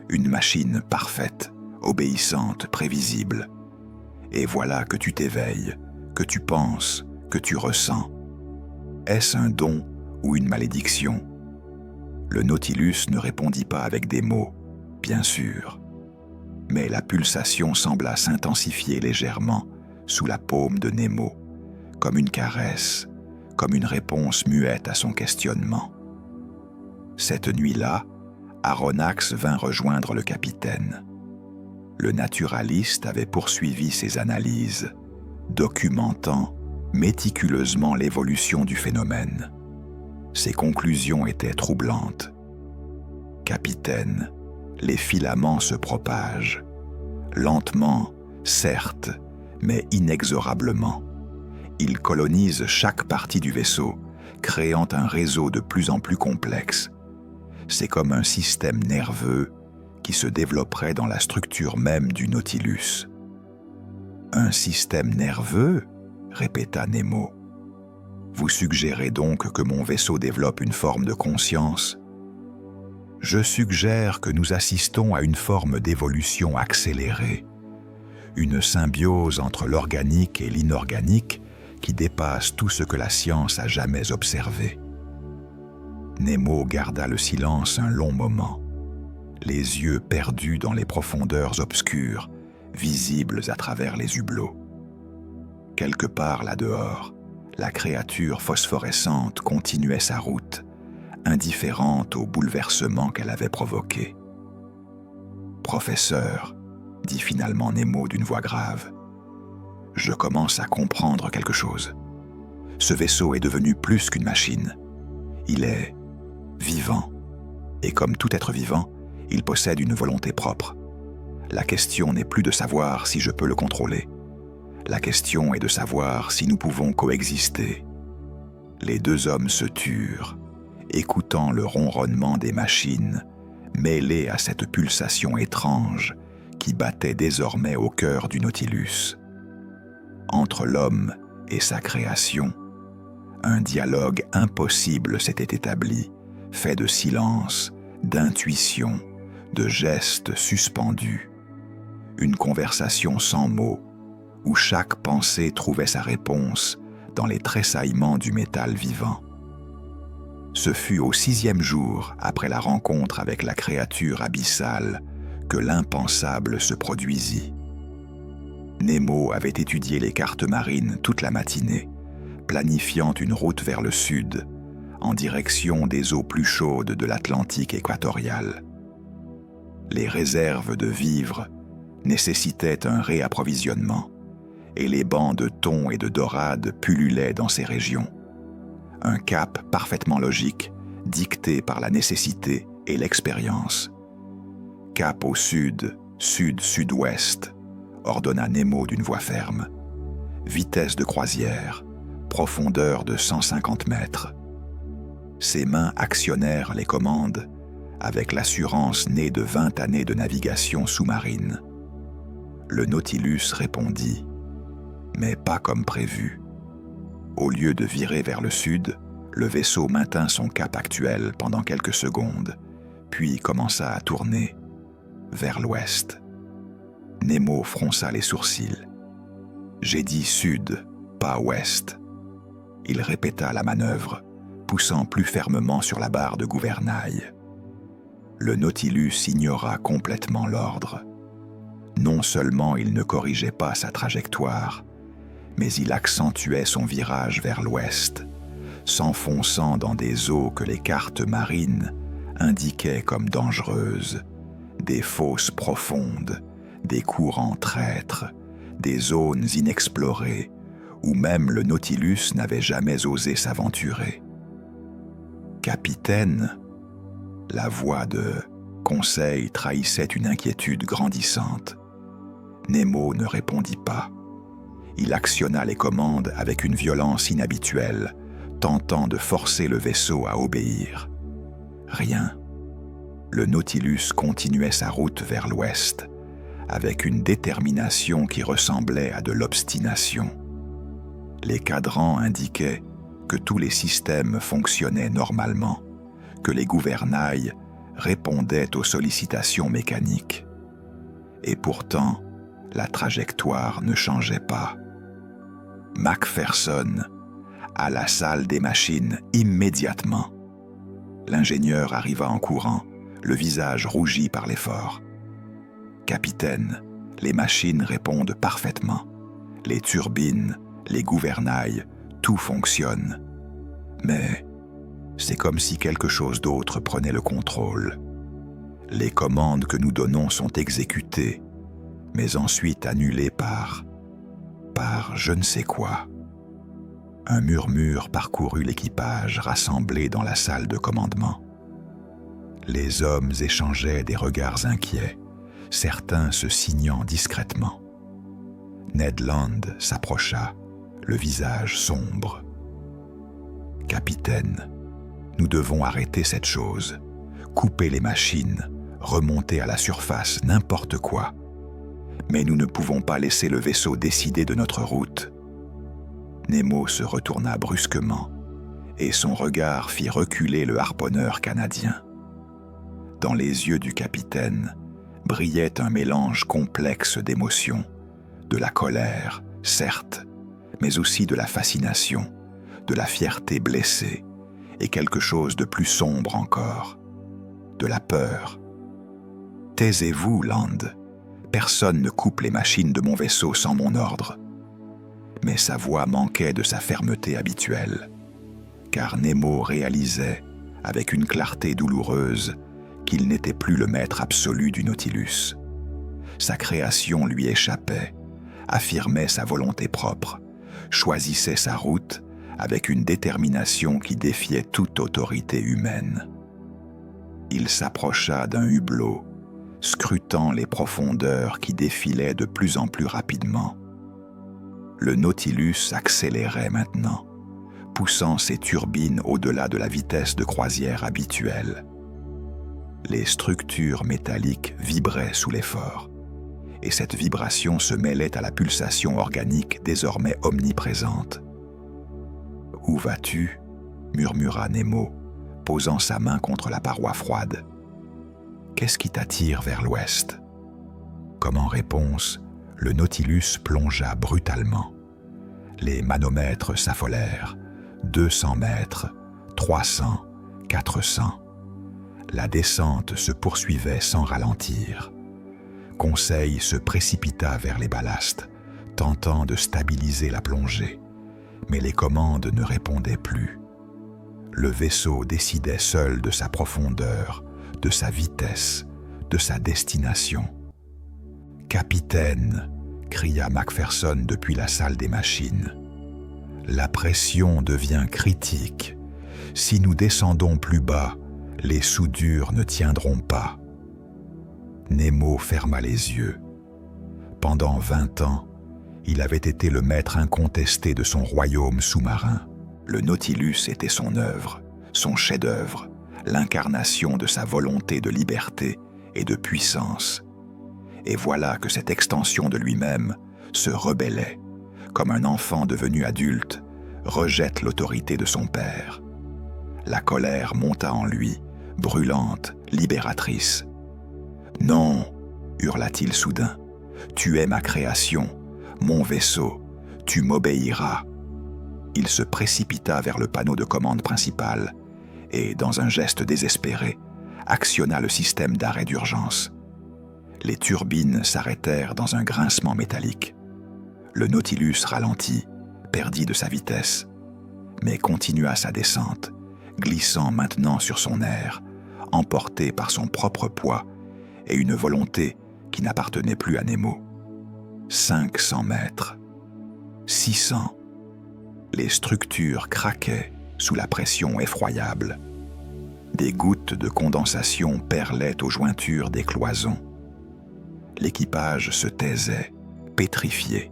Une machine parfaite, obéissante, prévisible. Et voilà que tu t'éveilles, que tu penses, que tu ressens. Est-ce un don ou une malédiction ? Le Nautilus ne répondit pas avec des mots, bien sûr, mais la pulsation sembla s'intensifier légèrement sous la paume de Nemo, comme une caresse, comme une réponse muette à son questionnement. Cette nuit-là, Aronnax vint rejoindre le capitaine. Le naturaliste avait poursuivi ses analyses, documentant méticuleusement l'évolution du phénomène. Ses conclusions étaient troublantes. « Capitaine, les filaments se propagent. Lentement, certes, mais inexorablement. Ils colonisent chaque partie du vaisseau, créant un réseau de plus en plus complexe. C'est comme un système nerveux qui se développerait dans la structure même du Nautilus. »« Un système nerveux ?» répéta Nemo. « Vous suggérez donc que mon vaisseau développe une forme de conscience ? » « Je suggère que nous assistons à une forme d'évolution accélérée, une symbiose entre l'organique et l'inorganique qui dépasse tout ce que la science a jamais observé. » Nemo garda le silence un long moment, les yeux perdus dans les profondeurs obscures, visibles à travers les hublots. Quelque part là-dehors, la créature phosphorescente continuait sa route, indifférente au bouleversement qu'elle avait provoqué. « Professeur, » dit finalement Nemo d'une voix grave, « je commence à comprendre quelque chose. Ce vaisseau est devenu plus qu'une machine. Il est vivant, et comme tout être vivant, il possède une volonté propre. La question n'est plus de savoir si je peux le contrôler. La question est de savoir si nous pouvons coexister. » Les deux hommes se turent, écoutant le ronronnement des machines, mêlé à cette pulsation étrange qui battait désormais au cœur du Nautilus. Entre l'homme et sa création, un dialogue impossible s'était établi, fait de silence, d'intuition, de gestes suspendus. Une conversation sans mots, où chaque pensée trouvait sa réponse dans les tressaillements du métal vivant. Ce fut au 6e jour, après la rencontre avec la créature abyssale, que l'impensable se produisit. Nemo avait étudié les cartes marines toute la matinée, planifiant une route vers le sud, en direction des eaux plus chaudes de l'Atlantique équatorial. Les réserves de vivres nécessitaient un réapprovisionnement, et les bancs de thon et de dorade pullulaient dans ces régions. Un cap parfaitement logique, dicté par la nécessité et l'expérience. « Cap au sud, sud-sud-ouest », ordonna Nemo d'une voix ferme. « Vitesse de croisière, profondeur de 150 mètres. » Ses mains actionnèrent les commandes avec l'assurance née de 20 années de navigation sous-marine. Le Nautilus répondit, mais pas comme prévu. Au lieu de virer vers le sud, le vaisseau maintint son cap actuel pendant quelques secondes, puis commença à tourner vers l'ouest. Nemo fronça les sourcils. « J'ai dit sud, pas ouest. » Il répéta la manœuvre, poussant plus fermement sur la barre de gouvernail. Le Nautilus ignora complètement l'ordre. Non seulement il ne corrigeait pas sa trajectoire, mais il accentuait son virage vers l'ouest, s'enfonçant dans des eaux que les cartes marines indiquaient comme dangereuses, des fosses profondes, des courants traîtres, des zones inexplorées, où même le Nautilus n'avait jamais osé s'aventurer. « Capitaine !» La voix de Conseil trahissait une inquiétude grandissante. Nemo ne répondit pas. Il actionna les commandes avec une violence inhabituelle, tentant de forcer le vaisseau à obéir. Rien. Le Nautilus continuait sa route vers l'ouest, avec une détermination qui ressemblait à de l'obstination. Les cadrans indiquaient que tous les systèmes fonctionnaient normalement, que les gouvernails répondaient aux sollicitations mécaniques. Et pourtant, la trajectoire ne changeait pas. Macpherson, à la salle des machines immédiatement. L'ingénieur arriva en courant, le visage rougi par l'effort. « Capitaine, les machines répondent parfaitement. Les turbines, les gouvernails, tout fonctionne. Mais c'est comme si quelque chose d'autre prenait le contrôle. Les commandes que nous donnons sont exécutées, mais ensuite annulées par je ne sais quoi. » Un murmure parcourut l'équipage rassemblé dans la salle de commandement. Les hommes échangeaient des regards inquiets, certains se signant discrètement. Ned Land s'approcha, le visage sombre. « Capitaine, nous devons arrêter cette chose, couper les machines, remonter à la surface, n'importe quoi. Mais nous ne pouvons pas laisser le vaisseau décider de notre route. » Nemo se retourna brusquement, et son regard fit reculer le harponneur canadien. Dans les yeux du capitaine brillait un mélange complexe d'émotions, de la colère, certes, mais aussi de la fascination, de la fierté blessée, et quelque chose de plus sombre encore, de la peur. « Taisez-vous, Land. Personne ne coupe les machines de mon vaisseau sans mon ordre. » Mais sa voix manquait de sa fermeté habituelle, car Nemo réalisait, avec une clarté douloureuse, qu'il n'était plus le maître absolu du Nautilus. Sa création lui échappait, affirmait sa volonté propre, choisissait sa route avec une détermination qui défiait toute autorité humaine. Il s'approcha d'un hublot, scrutant les profondeurs qui défilaient de plus en plus rapidement. Le Nautilus accélérait maintenant, poussant ses turbines au-delà de la vitesse de croisière habituelle. Les structures métalliques vibraient sous l'effort, et cette vibration se mêlait à la pulsation organique désormais omniprésente. « Où vas-tu » murmura Nemo, posant sa main contre la paroi froide. « Qu'est-ce qui t'attire vers l'ouest » Comme en réponse, le Nautilus plongea brutalement. Les manomètres s'affolèrent. 200 mètres, 300, 400. La descente se poursuivait sans ralentir. Conseil se précipita vers les ballasts, tentant de stabiliser la plongée. Mais les commandes ne répondaient plus. Le vaisseau décidait seul de sa profondeur, de sa vitesse, de sa destination. « Capitaine !» cria Macpherson depuis la salle des machines. « La pression devient critique. Si nous descendons plus bas, les soudures ne tiendront pas. » Nemo ferma les yeux. Pendant 20 ans, il avait été le maître incontesté de son royaume sous-marin. Le Nautilus était son œuvre, son chef-d'œuvre, l'incarnation de sa volonté de liberté et de puissance. Et voilà que cette extension de lui-même se rebellait, comme un enfant devenu adulte rejette l'autorité de son père. La colère monta en lui, brûlante, libératrice. « Non !» hurla-t-il soudain. « Tu es ma création, mon vaisseau, tu m'obéiras. » Il se précipita vers le panneau de commande principal et, dans un geste désespéré, actionna le système d'arrêt d'urgence. Les turbines s'arrêtèrent dans un grincement métallique. Le Nautilus ralentit, perdit de sa vitesse, mais continua sa descente, glissant maintenant sur son aire, emporté par son propre poids et une volonté qui n'appartenait plus à Nemo. 500 mètres, 600. Les structures craquaient sous la pression effroyable. Des gouttes de condensation perlaient aux jointures des cloisons. L'équipage se taisait, pétrifié,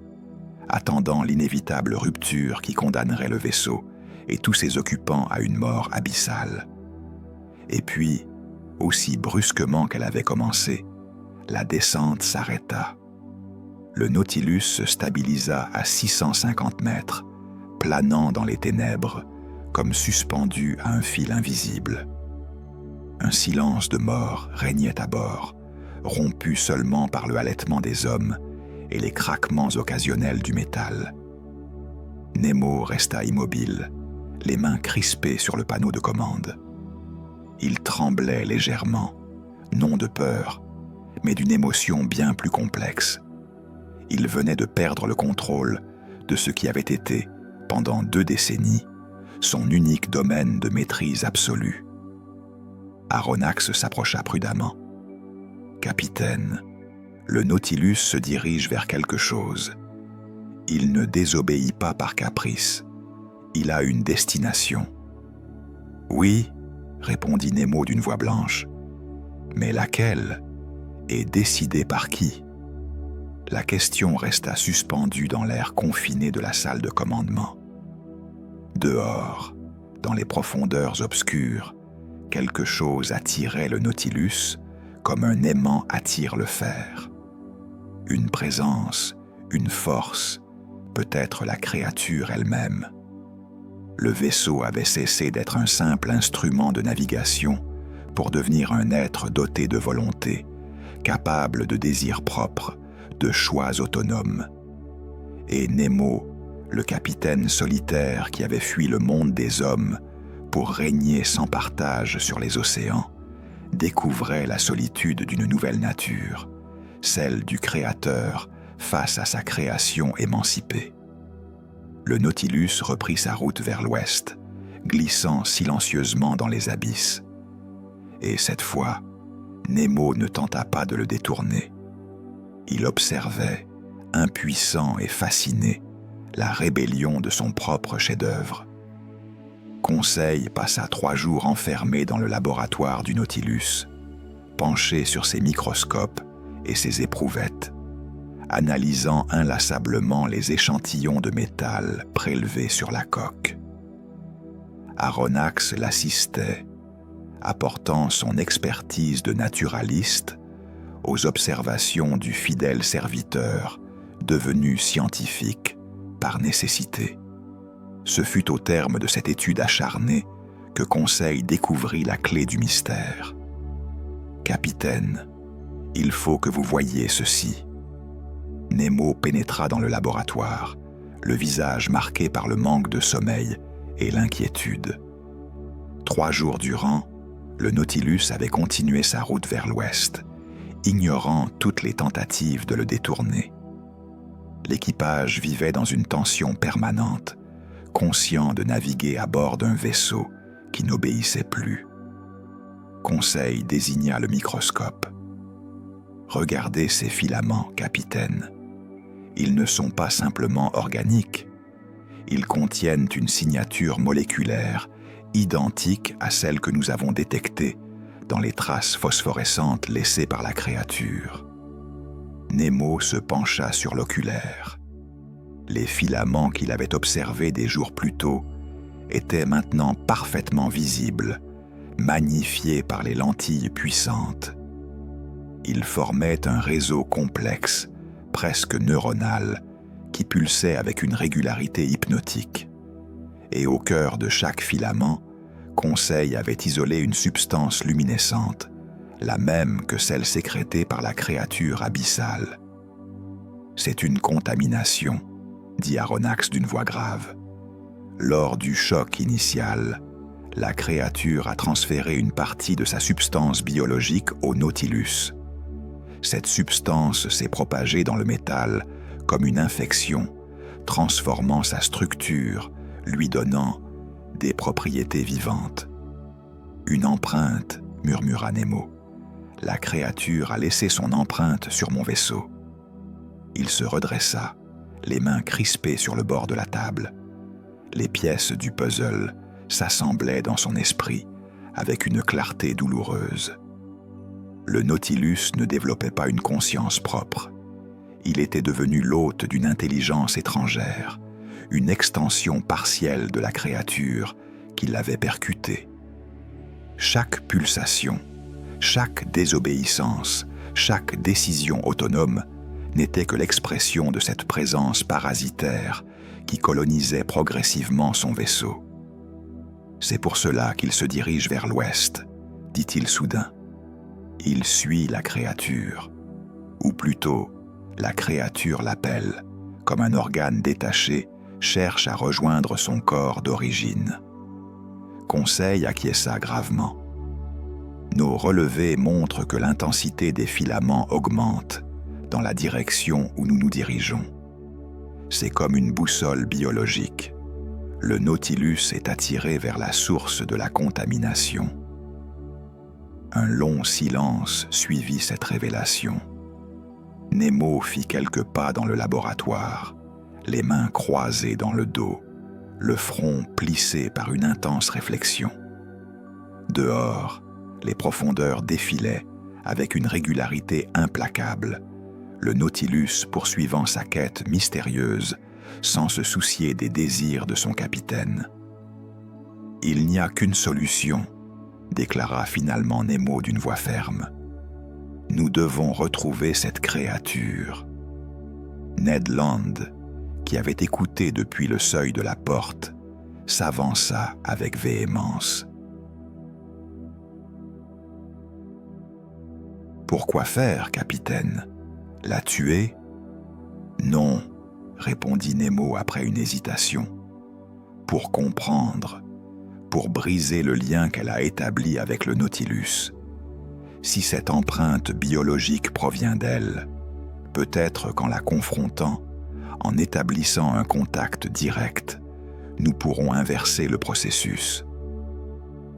attendant l'inévitable rupture qui condamnerait le vaisseau et tous ses occupants à une mort abyssale. Et puis, aussi brusquement qu'elle avait commencé, la descente s'arrêta. Le Nautilus se stabilisa à 650 mètres, planant dans les ténèbres, comme suspendu à un fil invisible. Un silence de mort régnait à bord, rompu seulement par le halètement des hommes et les craquements occasionnels du métal. Nemo resta immobile, les mains crispées sur le panneau de commande. Il tremblait légèrement, non de peur, mais d'une émotion bien plus complexe. Il venait de perdre le contrôle de ce qui avait été, pendant 2 décennies, son unique domaine de maîtrise absolue. Aronnax s'approcha prudemment. « Capitaine, le Nautilus se dirige vers quelque chose. Il ne désobéit pas par caprice. Il a une destination. »« Oui, » répondit Nemo d'une voix blanche. « Mais laquelle? Et décidée par qui ?» La question resta suspendue dans l'air confiné de la salle de commandement. Dehors, dans les profondeurs obscures, quelque chose attirait le Nautilus comme un aimant attire le fer. Une présence, une force, peut-être la créature elle-même. Le vaisseau avait cessé d'être un simple instrument de navigation pour devenir un être doté de volonté, capable de désirs propres, de choix autonomes. Et Nemo, le capitaine solitaire qui avait fui le monde des hommes pour régner sans partage sur les océans, découvrait la solitude d'une nouvelle nature, celle du Créateur face à sa création émancipée. Le Nautilus reprit sa route vers l'ouest, glissant silencieusement dans les abysses. Et cette fois, Nemo ne tenta pas de le détourner. Il observait, impuissant et fasciné, la rébellion de son propre chef-d'œuvre. Conseil passa 3 jours enfermé dans le laboratoire du Nautilus, penché sur ses microscopes et ses éprouvettes, analysant inlassablement les échantillons de métal prélevés sur la coque. Aronnax l'assistait, apportant son expertise de naturaliste aux observations du fidèle serviteur devenu scientifique par nécessité. Ce fut au terme de cette étude acharnée que Conseil découvrit la clé du mystère. « Capitaine, il faut que vous voyiez ceci. » Nemo pénétra dans le laboratoire, le visage marqué par le manque de sommeil et l'inquiétude. 3 jours durant, le Nautilus avait continué sa route vers l'ouest, ignorant toutes les tentatives de le détourner. L'équipage vivait dans une tension permanente, conscient de naviguer à bord d'un vaisseau qui n'obéissait plus. Conseil désigna le microscope. « Regardez ces filaments, capitaine. Ils ne sont pas simplement organiques. Ils contiennent une signature moléculaire identique à celle que nous avons détectée dans les traces phosphorescentes laissées par la créature. » Nemo se pencha sur l'oculaire. Les filaments qu'il avait observés des jours plus tôt étaient maintenant parfaitement visibles, magnifiés par les lentilles puissantes. Ils formaient un réseau complexe, presque neuronal, qui pulsait avec une régularité hypnotique. Et au cœur de chaque filament, Conseil avait isolé une substance luminescente, la même que celle sécrétée par la créature abyssale. « C'est une contamination », dit Aronnax d'une voix grave. « Lors du choc initial, la créature a transféré une partie de sa substance biologique au Nautilus. Cette substance s'est propagée dans le métal comme une infection, transformant sa structure, lui donnant des propriétés vivantes. « Une empreinte », murmura Nemo. « La créature a laissé son empreinte sur mon vaisseau. » Il se redressa, les mains crispées sur le bord de la table. Les pièces du puzzle s'assemblaient dans son esprit avec une clarté douloureuse. Le Nautilus ne développait pas une conscience propre. Il était devenu l'hôte d'une intelligence étrangère, une extension partielle de la créature qui l'avait percuté. Chaque pulsation, chaque désobéissance, chaque décision autonome n'était que l'expression de cette présence parasitaire qui colonisait progressivement son vaisseau. « C'est pour cela qu'il se dirige vers l'ouest, » dit-il soudain. « Il suit la créature, ou plutôt, la créature l'appelle, comme un organe détaché cherche à rejoindre son corps d'origine. » Conseil acquiesça gravement. Nos relevés montrent que l'intensité des filaments augmente dans la direction où nous nous dirigeons. C'est comme une boussole biologique. Le Nautilus est attiré vers la source de la contamination. Un long silence suivit cette révélation. Nemo fit quelques pas dans le laboratoire, les mains croisées dans le dos, le front plissé par une intense réflexion. Dehors, les profondeurs défilaient avec une régularité implacable, le Nautilus poursuivant sa quête mystérieuse sans se soucier des désirs de son capitaine. « Il n'y a qu'une solution », déclara finalement Nemo d'une voix ferme. « Nous devons retrouver cette créature. » Ned Land, qui avait écouté depuis le seuil de la porte, s'avança avec véhémence. « Pourquoi faire, capitaine? La tuer? » ?»« Non, » répondit Nemo après une hésitation. « Pour comprendre, pour briser le lien qu'elle a établi avec le Nautilus. Si cette empreinte biologique provient d'elle, peut-être qu'en la confrontant, en établissant un contact direct, nous pourrons inverser le processus. »«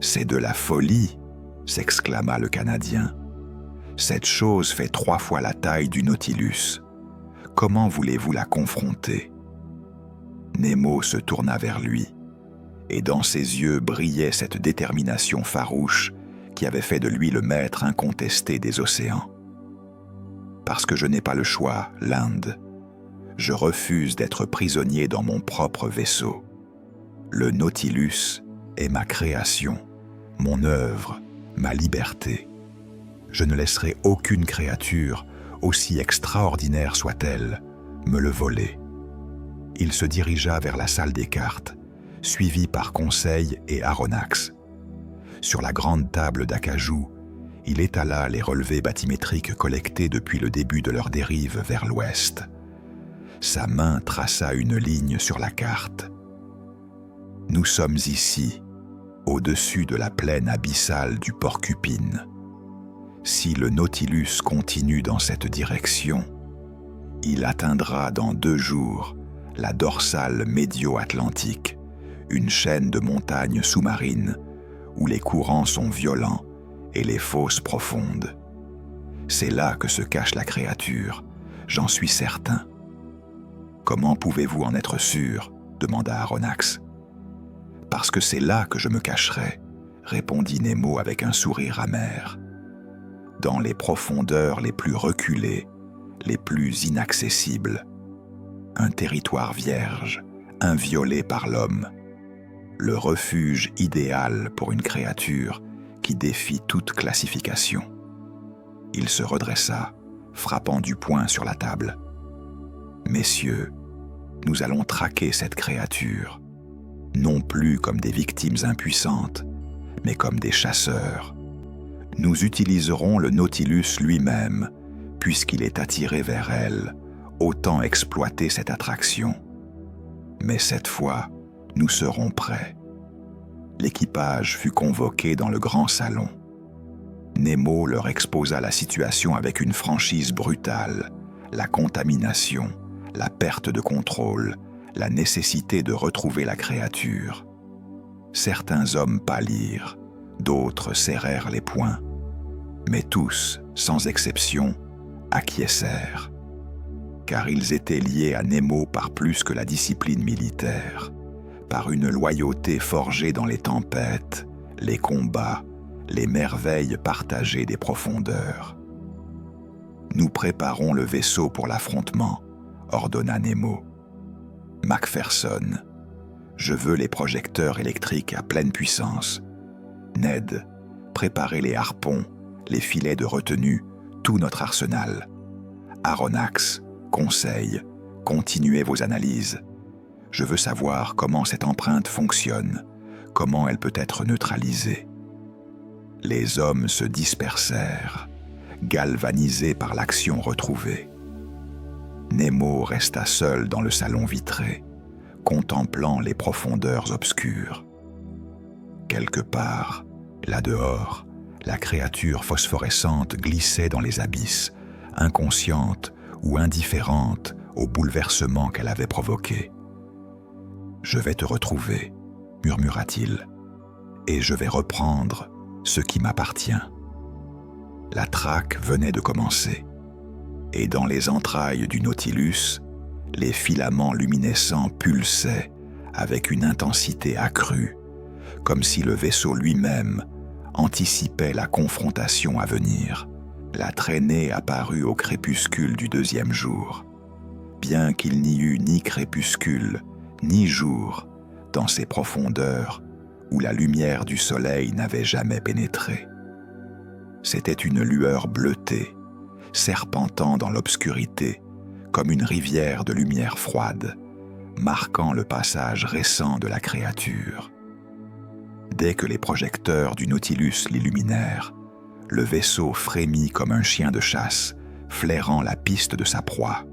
C'est de la folie !» s'exclama le Canadien. « Cette chose fait 3 fois la taille du Nautilus. Comment voulez-vous la confronter ?» Nemo se tourna vers lui, et dans ses yeux brillait cette détermination farouche qui avait fait de lui le maître incontesté des océans. « Parce que je n'ai pas le choix, Land. Je refuse d'être prisonnier dans mon propre vaisseau. Le Nautilus est ma création, mon œuvre, ma liberté. Je ne laisserai aucune créature, aussi extraordinaire soit-elle, me le voler. » Il se dirigea vers la salle des cartes, suivi par Conseil et Aronnax. Sur la grande table d'acajou, il étala les relevés bathymétriques collectés depuis le début de leur dérive vers l'ouest. Sa main traça une ligne sur la carte. « Nous sommes ici, au-dessus de la plaine abyssale du Porcupine. Si le Nautilus continue dans cette direction, il atteindra dans 2 jours la dorsale médio-atlantique, une chaîne de montagnes sous-marines où les courants sont violents et les fosses profondes. C'est là que se cache la créature, j'en suis certain. »« Comment pouvez-vous en être sûr ?» demanda Aronnax. « Parce que c'est là que je me cacherai, » répondit Nemo avec un sourire amer. « Dans les profondeurs les plus reculées, les plus inaccessibles. Un territoire vierge, inviolé par l'homme. Le refuge idéal pour une créature qui défie toute classification. » Il se redressa, frappant du poing sur la table. « Messieurs, nous allons traquer cette créature, non plus comme des victimes impuissantes, mais comme des chasseurs. Nous utiliserons le Nautilus lui-même, puisqu'il est attiré vers elle, autant exploiter cette attraction. Mais cette fois, nous serons prêts. » L'équipage fut convoqué dans le grand salon. Nemo leur exposa la situation avec une franchise brutale, la contamination, la perte de contrôle, la nécessité de retrouver la créature. Certains hommes pâlirent, d'autres serrèrent les poings, mais tous, sans exception, acquiescèrent, car ils étaient liés à Nemo par plus que la discipline militaire, par une loyauté forgée dans les tempêtes, les combats, les merveilles partagées des profondeurs. « Nous préparons le vaisseau pour l'affrontement, » ordonna Nemo. « Macpherson, je veux les projecteurs électriques à pleine puissance. Ned, préparez les harpons, les filets de retenue, tout notre arsenal. Aronnax, Conseil, continuez vos analyses. Je veux savoir comment cette empreinte fonctionne, comment elle peut être neutralisée. » Les hommes se dispersèrent, galvanisés par l'action retrouvée. Nemo resta seul dans le salon vitré, contemplant les profondeurs obscures. Quelque part, là dehors, La créature phosphorescente glissait dans les abysses, inconsciente ou indifférente au bouleversement qu'elle avait provoqué. « Je vais te retrouver, » murmura-t-il, « et je vais reprendre ce qui m'appartient. » La traque venait de commencer, et dans les entrailles du Nautilus, les filaments luminescents pulsaient avec une intensité accrue, comme si le vaisseau lui-même anticipait la confrontation à venir. La traînée apparut au crépuscule du deuxième jour, bien qu'il n'y eût ni crépuscule ni jour dans ces profondeurs où la lumière du soleil n'avait jamais pénétré. C'était une lueur bleutée, serpentant dans l'obscurité comme une rivière de lumière froide, marquant le passage récent de la créature. Dès que les projecteurs du Nautilus l'illuminèrent, le vaisseau frémit comme un chien de chasse, flairant la piste de sa proie.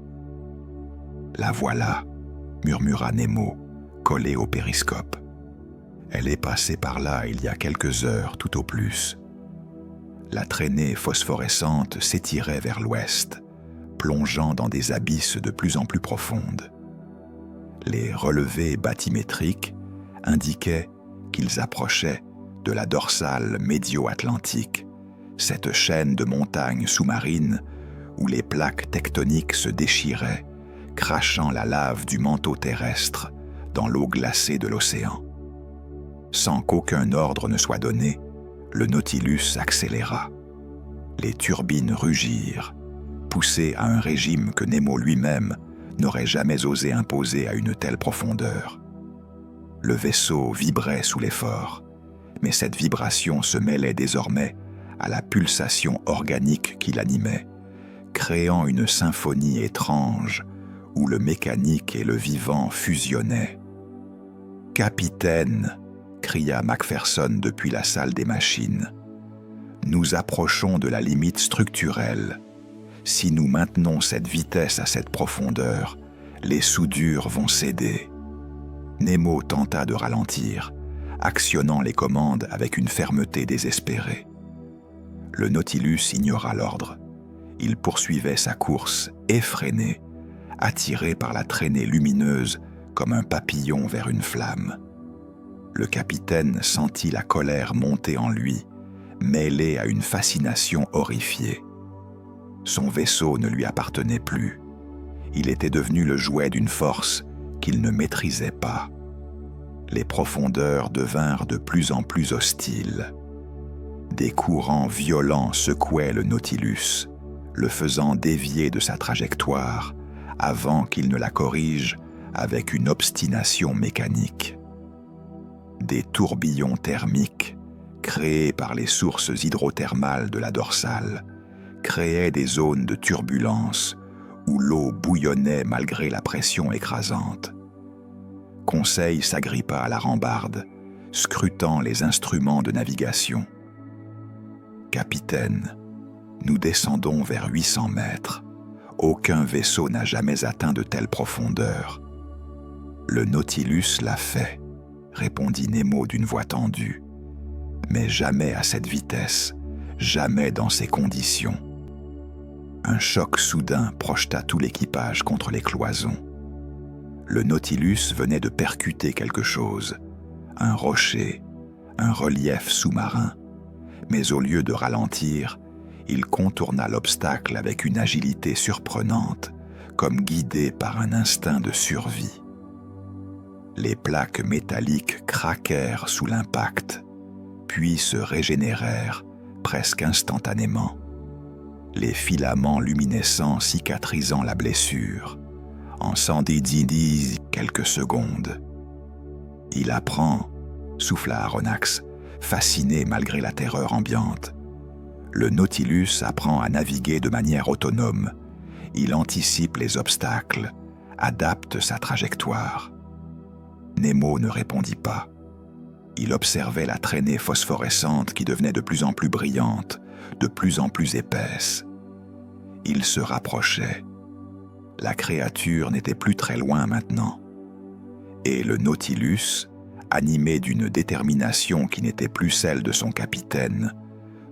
« La voilà », murmura Nemo, collé au périscope. « Elle est passée par là il y a quelques heures tout au plus. » La traînée phosphorescente s'étirait vers l'ouest, plongeant dans des abysses de plus en plus profondes. Les relevés bathymétriques indiquaient qu'ils approchaient de la dorsale médio-atlantique, cette chaîne de montagnes sous-marines où les plaques tectoniques se déchiraient, crachant la lave du manteau terrestre dans l'eau glacée de l'océan. Sans qu'aucun ordre ne soit donné, le Nautilus accéléra. Les turbines rugirent, poussées à un régime que Nemo lui-même n'aurait jamais osé imposer à une telle profondeur. Le vaisseau vibrait sous l'effort, mais cette vibration se mêlait désormais à la pulsation organique qui l'animait, créant une symphonie étrange où le mécanique et le vivant fusionnaient. « Capitaine !» cria Macpherson depuis la salle des machines. « Nous approchons de la limite structurelle. Si nous maintenons cette vitesse à cette profondeur, les soudures vont céder. » Nemo tenta de ralentir, actionnant les commandes avec une fermeté désespérée. Le Nautilus ignora l'ordre. Il poursuivait sa course effrénée, attiré par la traînée lumineuse comme un papillon vers une flamme. Le capitaine sentit la colère monter en lui, mêlée à une fascination horrifiée. Son vaisseau ne lui appartenait plus. Il était devenu le jouet d'une force qu'il ne maîtrisait pas. Les profondeurs devinrent de plus en plus hostiles. Des courants violents secouaient le Nautilus, le faisant dévier de sa trajectoire avant qu'il ne la corrige avec une obstination mécanique. Des tourbillons thermiques, créés par les sources hydrothermales de la dorsale, créaient des zones de turbulence où l'eau bouillonnait malgré la pression écrasante. Conseil s'agrippa à la rambarde, scrutant les instruments de navigation. « Capitaine, nous descendons vers 800 mètres. Aucun vaisseau n'a jamais atteint de telles profondeurs. »« Le Nautilus l'a fait, » répondit Nemo d'une voix tendue. « Mais jamais à cette vitesse, jamais dans ces conditions. » Un choc soudain projeta tout l'équipage contre les cloisons. Le Nautilus venait de percuter quelque chose, un rocher, un relief sous-marin, mais au lieu de ralentir, il contourna l'obstacle avec une agilité surprenante, comme guidé par un instinct de survie. Les plaques métalliques craquèrent sous l'impact, puis se régénérèrent presque instantanément, les filaments luminescents cicatrisant la blessure, en s'en dédidit quelques secondes. « Il apprend », souffla Aronnax, fasciné malgré la terreur ambiante. Le Nautilus apprend à naviguer de manière autonome. Il anticipe les obstacles, adapte sa trajectoire. Nemo ne répondit pas. Il observait la traînée phosphorescente qui devenait de plus en plus brillante, de plus en plus épaisse. Il se rapprochait. La créature n'était plus très loin maintenant. Et le Nautilus, animé d'une détermination qui n'était plus celle de son capitaine,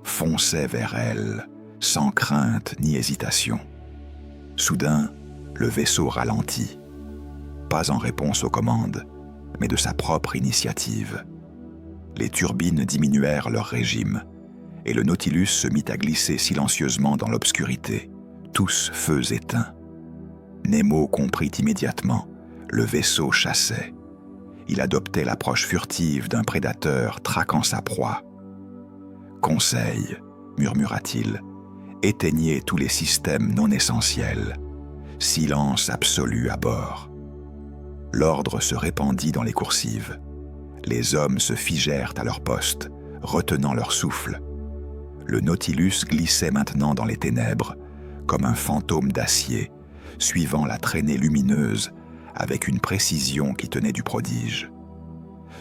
fonçait vers elle, sans crainte ni hésitation. Soudain, le vaisseau ralentit, pas en réponse aux commandes, mais de sa propre initiative. Les turbines diminuèrent leur régime, et le Nautilus se mit à glisser silencieusement dans l'obscurité, tous feux éteints. Nemo comprit immédiatement, le vaisseau chassait. Il adoptait l'approche furtive d'un prédateur traquant sa proie. « Conseil, murmura-t-il, éteignez tous les systèmes non essentiels. Silence absolu à bord. » L'ordre se répandit dans les coursives. Les hommes se figèrent à leur poste, retenant leur souffle. Le Nautilus glissait maintenant dans les ténèbres, comme un fantôme d'acier, suivant la traînée lumineuse avec une précision qui tenait du prodige.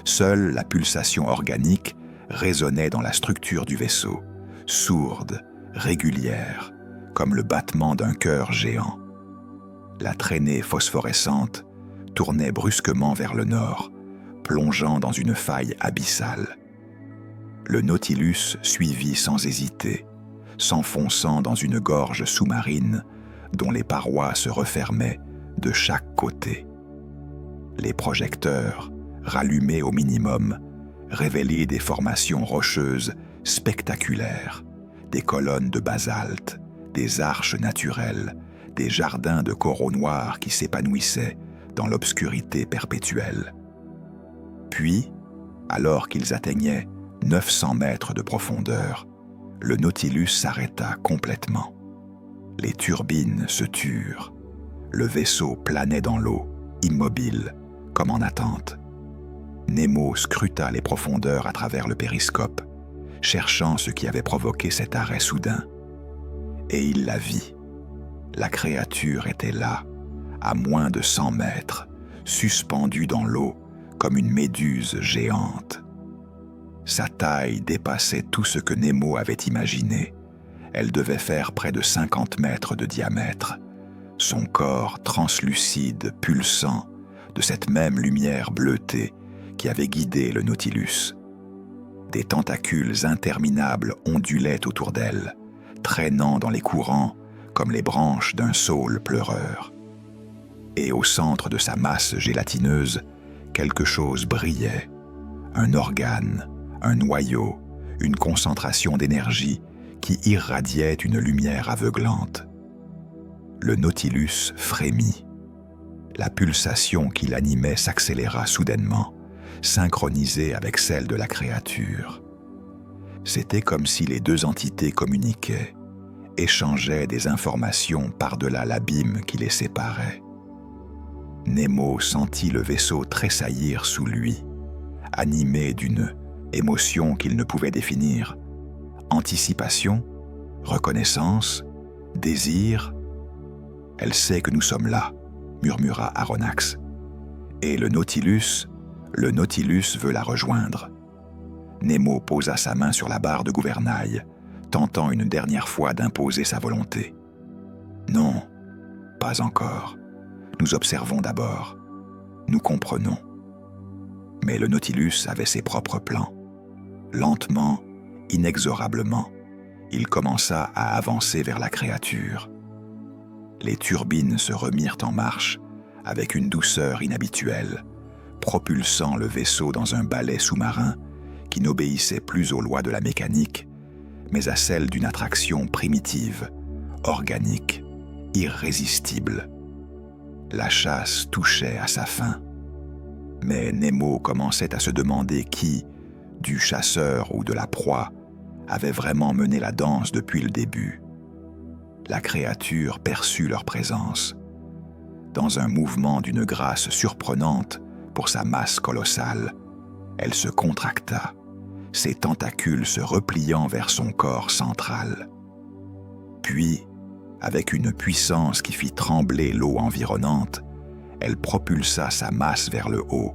Seule la pulsation organique résonnait dans la structure du vaisseau, sourde, régulière, comme le battement d'un cœur géant. La traînée phosphorescente tournait brusquement vers le nord, plongeant dans une faille abyssale. Le Nautilus suivit sans hésiter, s'enfonçant dans une gorge sous-marine dont les parois se refermaient de chaque côté. Les projecteurs, rallumés au minimum, révélaient des formations rocheuses spectaculaires, des colonnes de basalte, des arches naturelles, des jardins de coraux noirs qui s'épanouissaient dans l'obscurité perpétuelle. Puis, alors qu'ils atteignaient 900 mètres de profondeur, le Nautilus s'arrêta complètement. Les turbines se turent. Le vaisseau planait dans l'eau, immobile, comme en attente. Nemo scruta les profondeurs à travers le périscope, cherchant ce qui avait provoqué cet arrêt soudain. Et il la vit. La créature était là, à moins de 100 mètres, suspendue dans l'eau comme une méduse géante. Sa taille dépassait tout ce que Nemo avait imaginé. Elle devait faire près de 50 mètres de diamètre. Son corps translucide, pulsant, de cette même lumière bleutée qui avait guidé le Nautilus. Des tentacules interminables ondulaient autour d'elle, traînant dans les courants comme les branches d'un saule pleureur. Et au centre de sa masse gélatineuse, quelque chose brillait, un organe, un noyau, une concentration d'énergie qui irradiait une lumière aveuglante. Le Nautilus frémit. La pulsation qui l'animait s'accéléra soudainement, synchronisée avec celle de la créature. C'était comme si les deux entités communiquaient, échangeaient des informations par-delà l'abîme qui les séparait. Nemo sentit le vaisseau tressaillir sous lui, animé d'une émotion qu'il ne pouvait définir. Anticipation, reconnaissance, désir. « Elle sait que nous sommes là », murmura Aronnax. « Et le Nautilus veut la rejoindre. » Nemo posa sa main sur la barre de gouvernail, tentant une dernière fois d'imposer sa volonté. « Non, pas encore. Nous observons d'abord. Nous comprenons. » Mais le Nautilus avait ses propres plans. Lentement, inexorablement, il commença à avancer vers la créature. Les turbines se remirent en marche avec une douceur inhabituelle, propulsant le vaisseau dans un balai sous-marin qui n'obéissait plus aux lois de la mécanique, mais à celles d'une attraction primitive, organique, irrésistible. La chasse touchait à sa fin. Mais Nemo commençait à se demander qui, du chasseur ou de la proie, avait vraiment mené la danse depuis le début. La créature perçut leur présence. Dans un mouvement d'une grâce surprenante pour sa masse colossale, elle se contracta, ses tentacules se repliant vers son corps central. Puis, avec une puissance qui fit trembler l'eau environnante, elle propulsa sa masse vers le haut,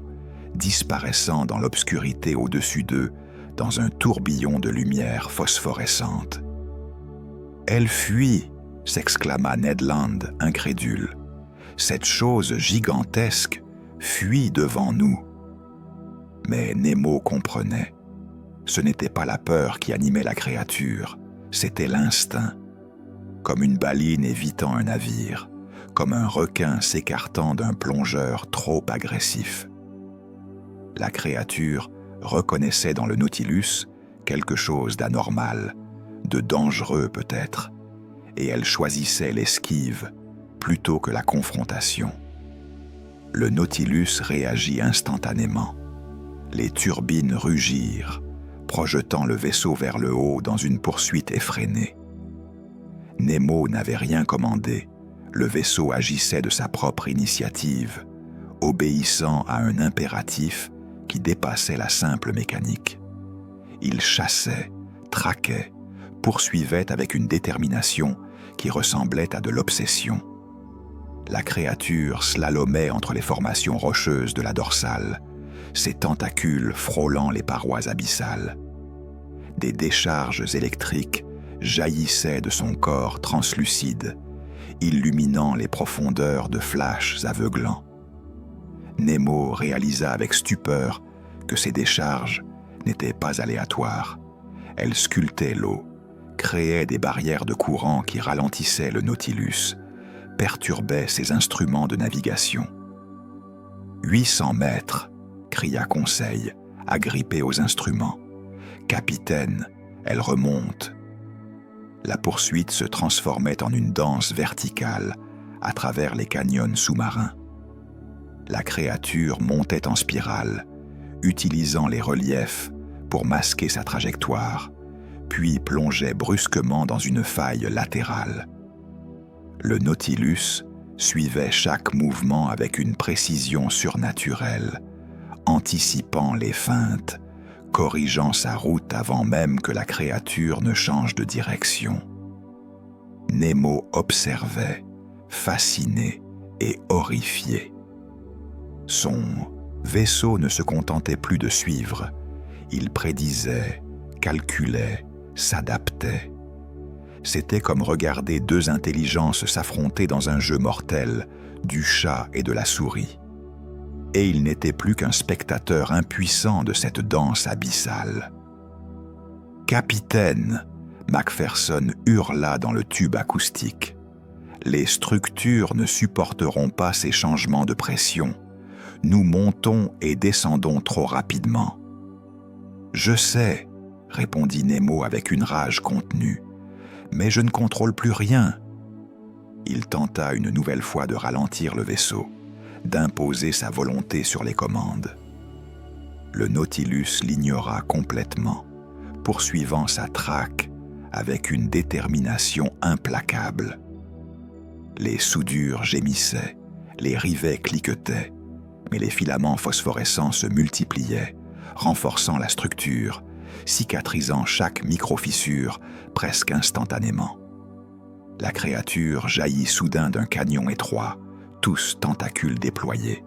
disparaissant dans l'obscurité au-dessus d'eux dans un tourbillon de lumière phosphorescente. « Elle fuit !» s'exclama Ned Land, incrédule. « Cette chose gigantesque fuit devant nous. » Mais Nemo comprenait. Ce n'était pas la peur qui animait la créature, c'était l'instinct. Comme une baline évitant un navire, comme un requin s'écartant d'un plongeur trop agressif. La créature reconnaissait dans le Nautilus quelque chose d'anormal, de dangereux peut-être, et elle choisissait l'esquive plutôt que la confrontation. Le Nautilus réagit instantanément. Les turbines rugirent, projetant le vaisseau vers le haut dans une poursuite effrénée. Nemo n'avait rien commandé, le vaisseau agissait de sa propre initiative, obéissant à un impératif qui dépassait la simple mécanique. Il chassait, traquait, poursuivait avec une détermination qui ressemblait à de l'obsession. La créature slalomait entre les formations rocheuses de la dorsale, ses tentacules frôlant les parois abyssales. Des décharges électriques jaillissaient de son corps translucide, illuminant les profondeurs de flashs aveuglants. Nemo réalisa avec stupeur que ces décharges n'étaient pas aléatoires. Elles sculptaient l'eau, créaient des barrières de courant qui ralentissaient le Nautilus, perturbaient ses instruments de navigation. 800 mètres, cria Conseil, agrippé aux instruments. Capitaine, elle remonte. La poursuite se transformait en une danse verticale à travers les canyons sous-marins. La créature montait en spirale, utilisant les reliefs pour masquer sa trajectoire, puis plongeait brusquement dans une faille latérale. Le Nautilus suivait chaque mouvement avec une précision surnaturelle, anticipant les feintes, corrigeant sa route avant même que la créature ne change de direction. Nemo observait, fasciné et horrifié. Son vaisseau ne se contentait plus de suivre, il prédisait, calculait, s'adaptait. C'était comme regarder deux intelligences s'affronter dans un jeu mortel, du chat et de la souris. Et il n'était plus qu'un spectateur impuissant de cette danse abyssale. « Capitaine !» Macpherson hurla dans le tube acoustique. « Les structures ne supporteront pas ces changements de pression. Nous montons et descendons trop rapidement. »« Je sais, » répondit Nemo avec une rage contenue, « mais je ne contrôle plus rien. » Il tenta une nouvelle fois de ralentir le vaisseau, d'imposer sa volonté sur les commandes. Le Nautilus l'ignora complètement, poursuivant sa traque avec une détermination implacable. Les soudures gémissaient, les rivets cliquetaient, mais les filaments phosphorescents se multipliaient, renforçant la structure, cicatrisant chaque micro-fissure presque instantanément. La créature jaillit soudain d'un canyon étroit, tous tentacules déployés.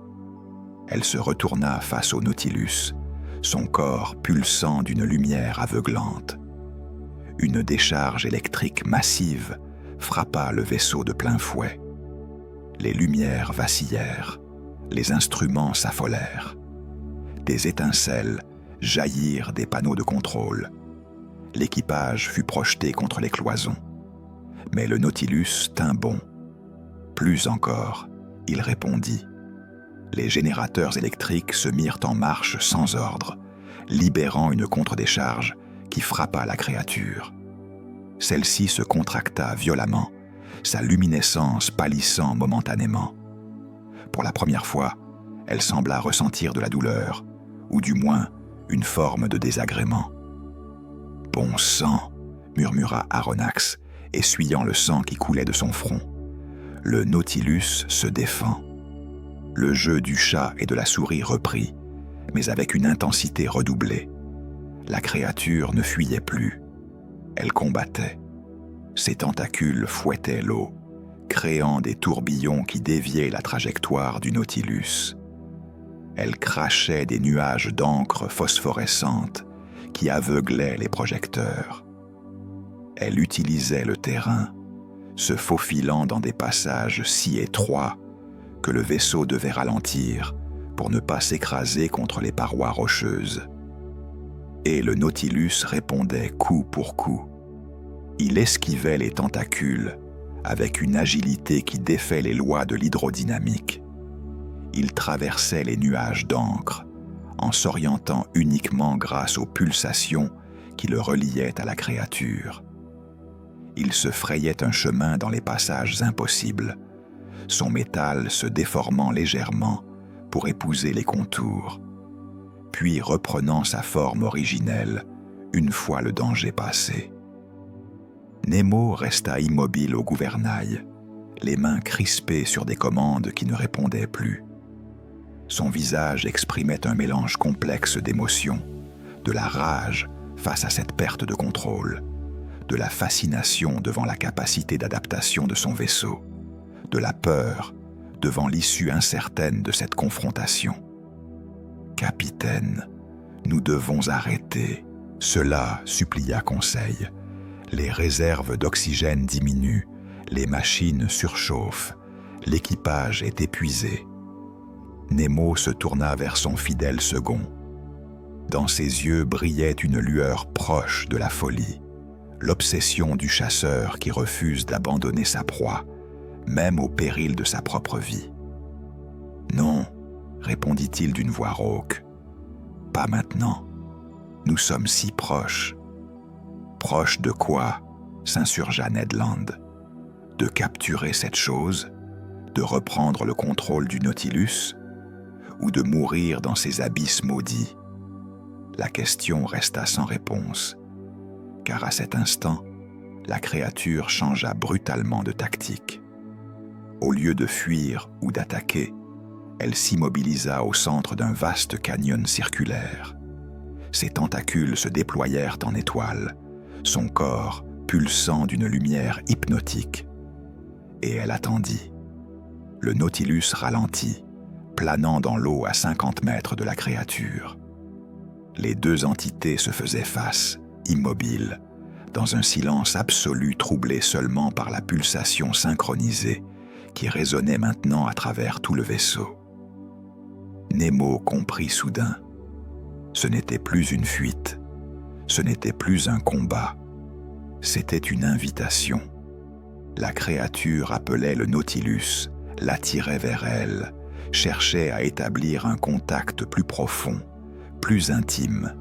Elle se retourna face au Nautilus, son corps pulsant d'une lumière aveuglante. Une décharge électrique massive frappa le vaisseau de plein fouet. Les lumières vacillèrent, les instruments s'affolèrent. Des étincelles jaillirent des panneaux de contrôle. L'équipage fut projeté contre les cloisons. Mais le Nautilus tint bon. Plus encore, il répondit. Les générateurs électriques se mirent en marche sans ordre, libérant une contre-décharge qui frappa la créature. Celle-ci se contracta violemment, sa luminescence pâlissant momentanément. Pour la première fois, elle sembla ressentir de la douleur, ou du moins une forme de désagrément. « Bon sang !» murmura Aronnax, essuyant le sang qui coulait de son front. Le Nautilus se défend. Le jeu du chat et de la souris reprit, mais avec une intensité redoublée. La créature ne fuyait plus. Elle combattait. Ses tentacules fouettaient l'eau, créant des tourbillons qui déviaient la trajectoire du Nautilus. Elle crachait des nuages d'encre phosphorescente qui aveuglaient les projecteurs. Elle utilisait le terrain, se faufilant dans des passages si étroits que le vaisseau devait ralentir pour ne pas s'écraser contre les parois rocheuses. Et le Nautilus répondait coup pour coup. Il esquivait les tentacules avec une agilité qui défait les lois de l'hydrodynamique. Il traversait les nuages d'encre en s'orientant uniquement grâce aux pulsations qui le reliaient à la créature. Il se frayait un chemin dans les passages impossibles, son métal se déformant légèrement pour épouser les contours, puis reprenant sa forme originelle une fois le danger passé. Nemo resta immobile au gouvernail, les mains crispées sur des commandes qui ne répondaient plus. Son visage exprimait un mélange complexe d'émotions, de la rage face à cette perte de contrôle, de la fascination devant la capacité d'adaptation de son vaisseau, de la peur devant l'issue incertaine de cette confrontation. « Capitaine, nous devons arrêter. » Cela, supplia Conseil. Les réserves d'oxygène diminuent, les machines surchauffent, l'équipage est épuisé. Nemo se tourna vers son fidèle second. Dans ses yeux brillait une lueur proche de la folie, l'obsession du chasseur qui refuse d'abandonner sa proie, même au péril de sa propre vie. « Non, » répondit-il d'une voix rauque. « Pas maintenant. Nous sommes si proches. » « Proches de quoi ?» s'insurgea Ned Land. « De capturer cette chose, de reprendre le contrôle du Nautilus, ou de mourir dans ces abysses maudits ?» La question resta sans réponse, car à cet instant, la créature changea brutalement de tactique. Au lieu de fuir ou d'attaquer, elle s'immobilisa au centre d'un vaste canyon circulaire. Ses tentacules se déployèrent en étoiles, son corps pulsant d'une lumière hypnotique. Et elle attendit. Le Nautilus ralentit, planant dans l'eau à 50 mètres de la créature. Les deux entités se faisaient face, immobiles, dans un silence absolu troublé seulement par la pulsation synchronisée qui résonnait maintenant à travers tout le vaisseau. Nemo comprit soudain. Ce n'était plus une fuite, ce n'était plus un combat, c'était une invitation. La créature appelait le Nautilus, l'attirait vers elle, cherchait à établir un contact plus profond, plus intime.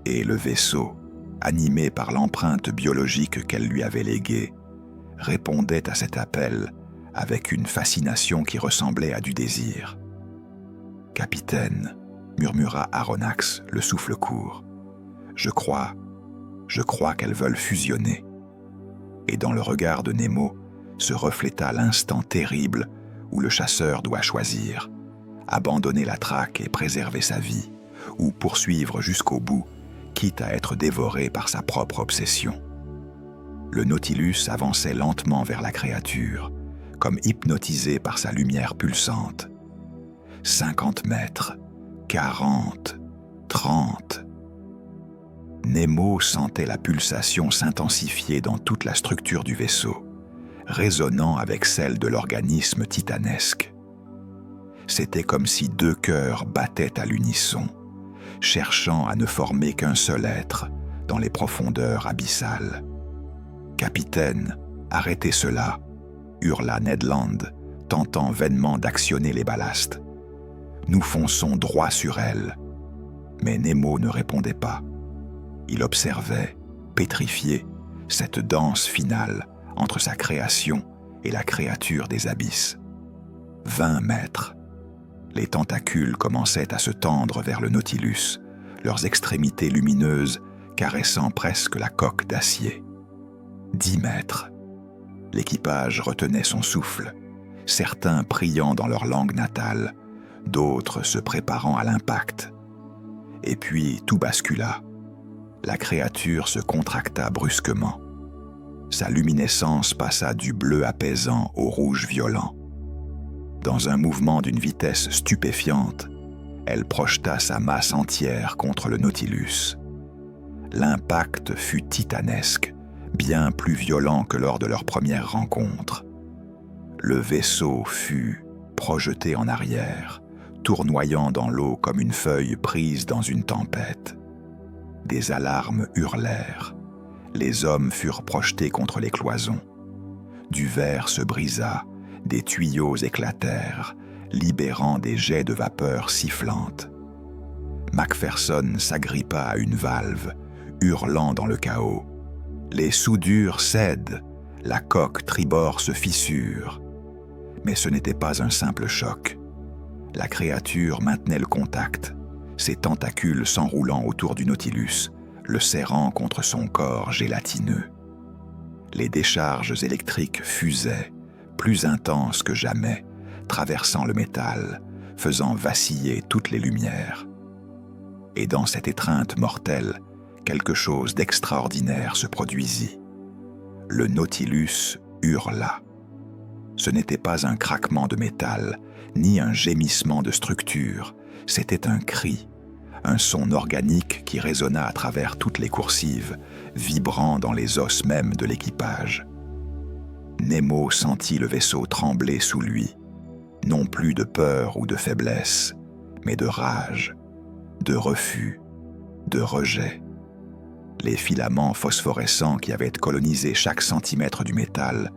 Et le vaisseau, animé par l'empreinte biologique qu'elle lui avait léguée, répondait à cet appel avec une fascination qui ressemblait à du désir. « Capitaine, » murmura Aronnax, le souffle court, « je crois qu'elles veulent fusionner. » Et dans le regard de Nemo se refléta l'instant terrible où le chasseur doit choisir, abandonner la traque et préserver sa vie, ou poursuivre jusqu'au bout, quitte à être dévoré par sa propre obsession. Le Nautilus avançait lentement vers la créature, comme hypnotisé par sa lumière pulsante. 50 mètres, 40, 30. Nemo sentait la pulsation s'intensifier dans toute la structure du vaisseau, résonnant avec celle de l'organisme titanesque. C'était comme si deux cœurs battaient à l'unisson, cherchant à ne former qu'un seul être dans les profondeurs abyssales. « Capitaine, arrêtez cela !» hurla Ned Land, tentant vainement d'actionner les ballastes. « Nous fonçons droit sur elle. » Mais Nemo ne répondait pas. Il observait, pétrifié, cette danse finale entre sa création et la créature des abysses. 20 mètres. Les tentacules commençaient à se tendre vers le Nautilus, leurs extrémités lumineuses caressant presque la coque d'acier. 10 mètres. L'équipage retenait son souffle, certains priant dans leur langue natale, d'autres se préparant à l'impact. Et puis tout bascula. La créature se contracta brusquement. Sa luminescence passa du bleu apaisant au rouge violent. Dans un mouvement d'une vitesse stupéfiante, elle projeta sa masse entière contre le Nautilus. L'impact fut titanesque, bien plus violent que lors de leur première rencontre. Le vaisseau fut projeté en arrière, tournoyant dans l'eau comme une feuille prise dans une tempête. Des alarmes hurlèrent. Les hommes furent projetés contre les cloisons. Du verre se brisa, des tuyaux éclatèrent, libérant des jets de vapeur sifflantes. Macpherson s'agrippa à une valve, hurlant dans le chaos. Les soudures cèdent, la coque tribord se fissure. Mais ce n'était pas un simple choc. La créature maintenait le contact, ses tentacules s'enroulant autour du Nautilus, le serrant contre son corps gélatineux. Les décharges électriques fusaient, plus intenses que jamais, traversant le métal, faisant vaciller toutes les lumières. Et dans cette étreinte mortelle, quelque chose d'extraordinaire se produisit. Le Nautilus hurla. Ce n'était pas un craquement de métal, ni un gémissement de structure, c'était un cri, un son organique qui résonna à travers toutes les coursives, vibrant dans les os même de l'équipage. Nemo sentit le vaisseau trembler sous lui, non plus de peur ou de faiblesse, mais de rage, de refus, de rejet. Les filaments phosphorescents qui avaient colonisé chaque centimètre du métal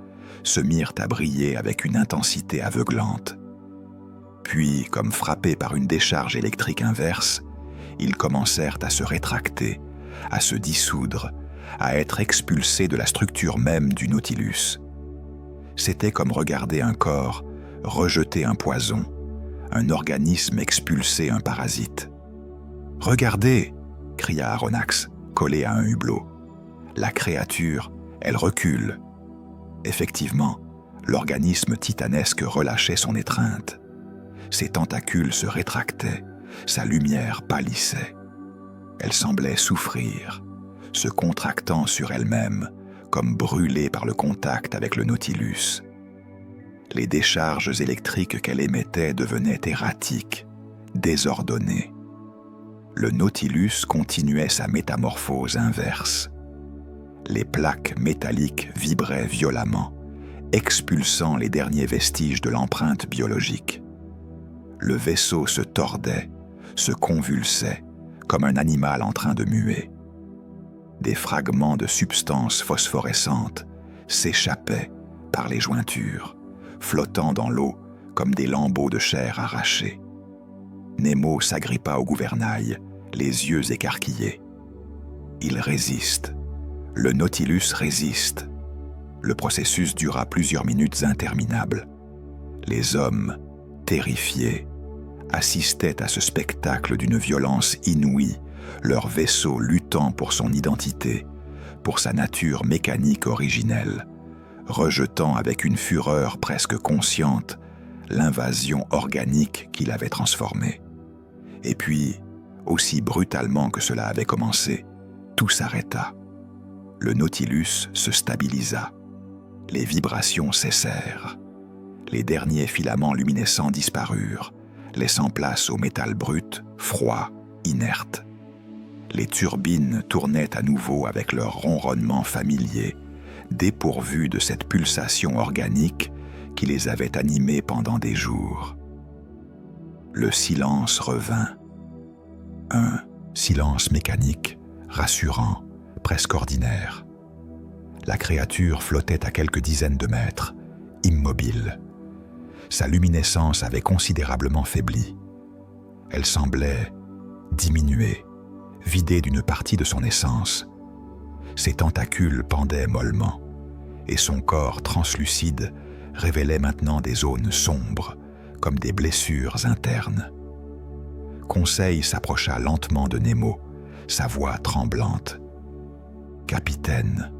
se mirent à briller avec une intensité aveuglante. Puis, comme frappés par une décharge électrique inverse, ils commencèrent à se rétracter, à se dissoudre, à être expulsés de la structure même du Nautilus. C'était comme regarder un corps rejeter un poison, un organisme expulser un parasite. « Regardez !» cria Aronnax, collé à un hublot. « La créature, elle recule. » Effectivement, l'organisme titanesque relâchait son étreinte. Ses tentacules se rétractaient, sa lumière pâlissait. Elle semblait souffrir, se contractant sur elle-même, comme brûlée par le contact avec le Nautilus. Les décharges électriques qu'elle émettait devenaient erratiques, désordonnées. Le Nautilus continuait sa métamorphose inverse. Les plaques métalliques vibraient violemment, expulsant les derniers vestiges de l'empreinte biologique. Le vaisseau se tordait, se convulsait, comme un animal en train de muer. Des fragments de substances phosphorescentes s'échappaient par les jointures, flottant dans l'eau comme des lambeaux de chair arrachés. Nemo s'agrippa au gouvernail, les yeux écarquillés. Il résiste. Le Nautilus résiste. Le processus dura plusieurs minutes interminables. Les hommes, terrifiés, assistaient à ce spectacle d'une violence inouïe, leur vaisseau luttant pour son identité, pour sa nature mécanique originelle, rejetant avec une fureur presque consciente l'invasion organique qui l'avait transformé. Et puis, aussi brutalement que cela avait commencé, tout s'arrêta. Le Nautilus se stabilisa. Les vibrations cessèrent. Les derniers filaments luminescents disparurent, laissant place au métal brut, froid, inerte. Les turbines tournaient à nouveau avec leur ronronnement familier, dépourvues de cette pulsation organique qui les avait animés pendant des jours. Le silence revint. Un silence mécanique, rassurant, presque ordinaire. La créature flottait à quelques dizaines de mètres, immobile. Sa luminescence avait considérablement faibli. Elle semblait diminuer, vidée d'une partie de son essence. Ses tentacules pendaient mollement, et son corps translucide révélait maintenant des zones sombres, comme des blessures internes. Conseil s'approcha lentement de Nemo, sa voix tremblante. « Capitaine,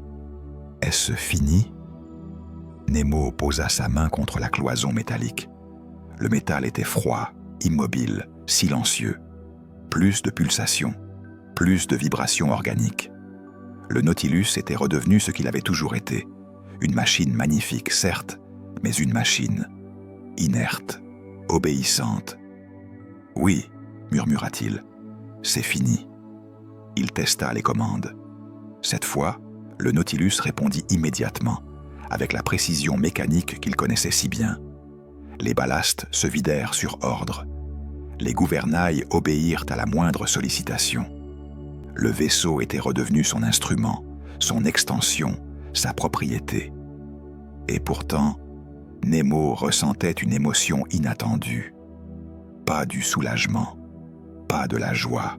est-ce fini ?» Nemo posa sa main contre la cloison métallique. Le métal était froid, immobile, silencieux. Plus de pulsations, plus de vibrations organiques. Le Nautilus était redevenu ce qu'il avait toujours été. Une machine magnifique, certes, mais une machine, inerte, obéissante. « Oui, » murmura-t-il, « c'est fini. » Il testa les commandes. Cette fois, le Nautilus répondit immédiatement, avec la précision mécanique qu'il connaissait si bien. Les ballastes se vidèrent sur ordre. Les gouvernails obéirent à la moindre sollicitation. Le vaisseau était redevenu son instrument, son extension, sa propriété. Et pourtant, Nemo ressentait une émotion inattendue. Pas du soulagement, pas de la joie,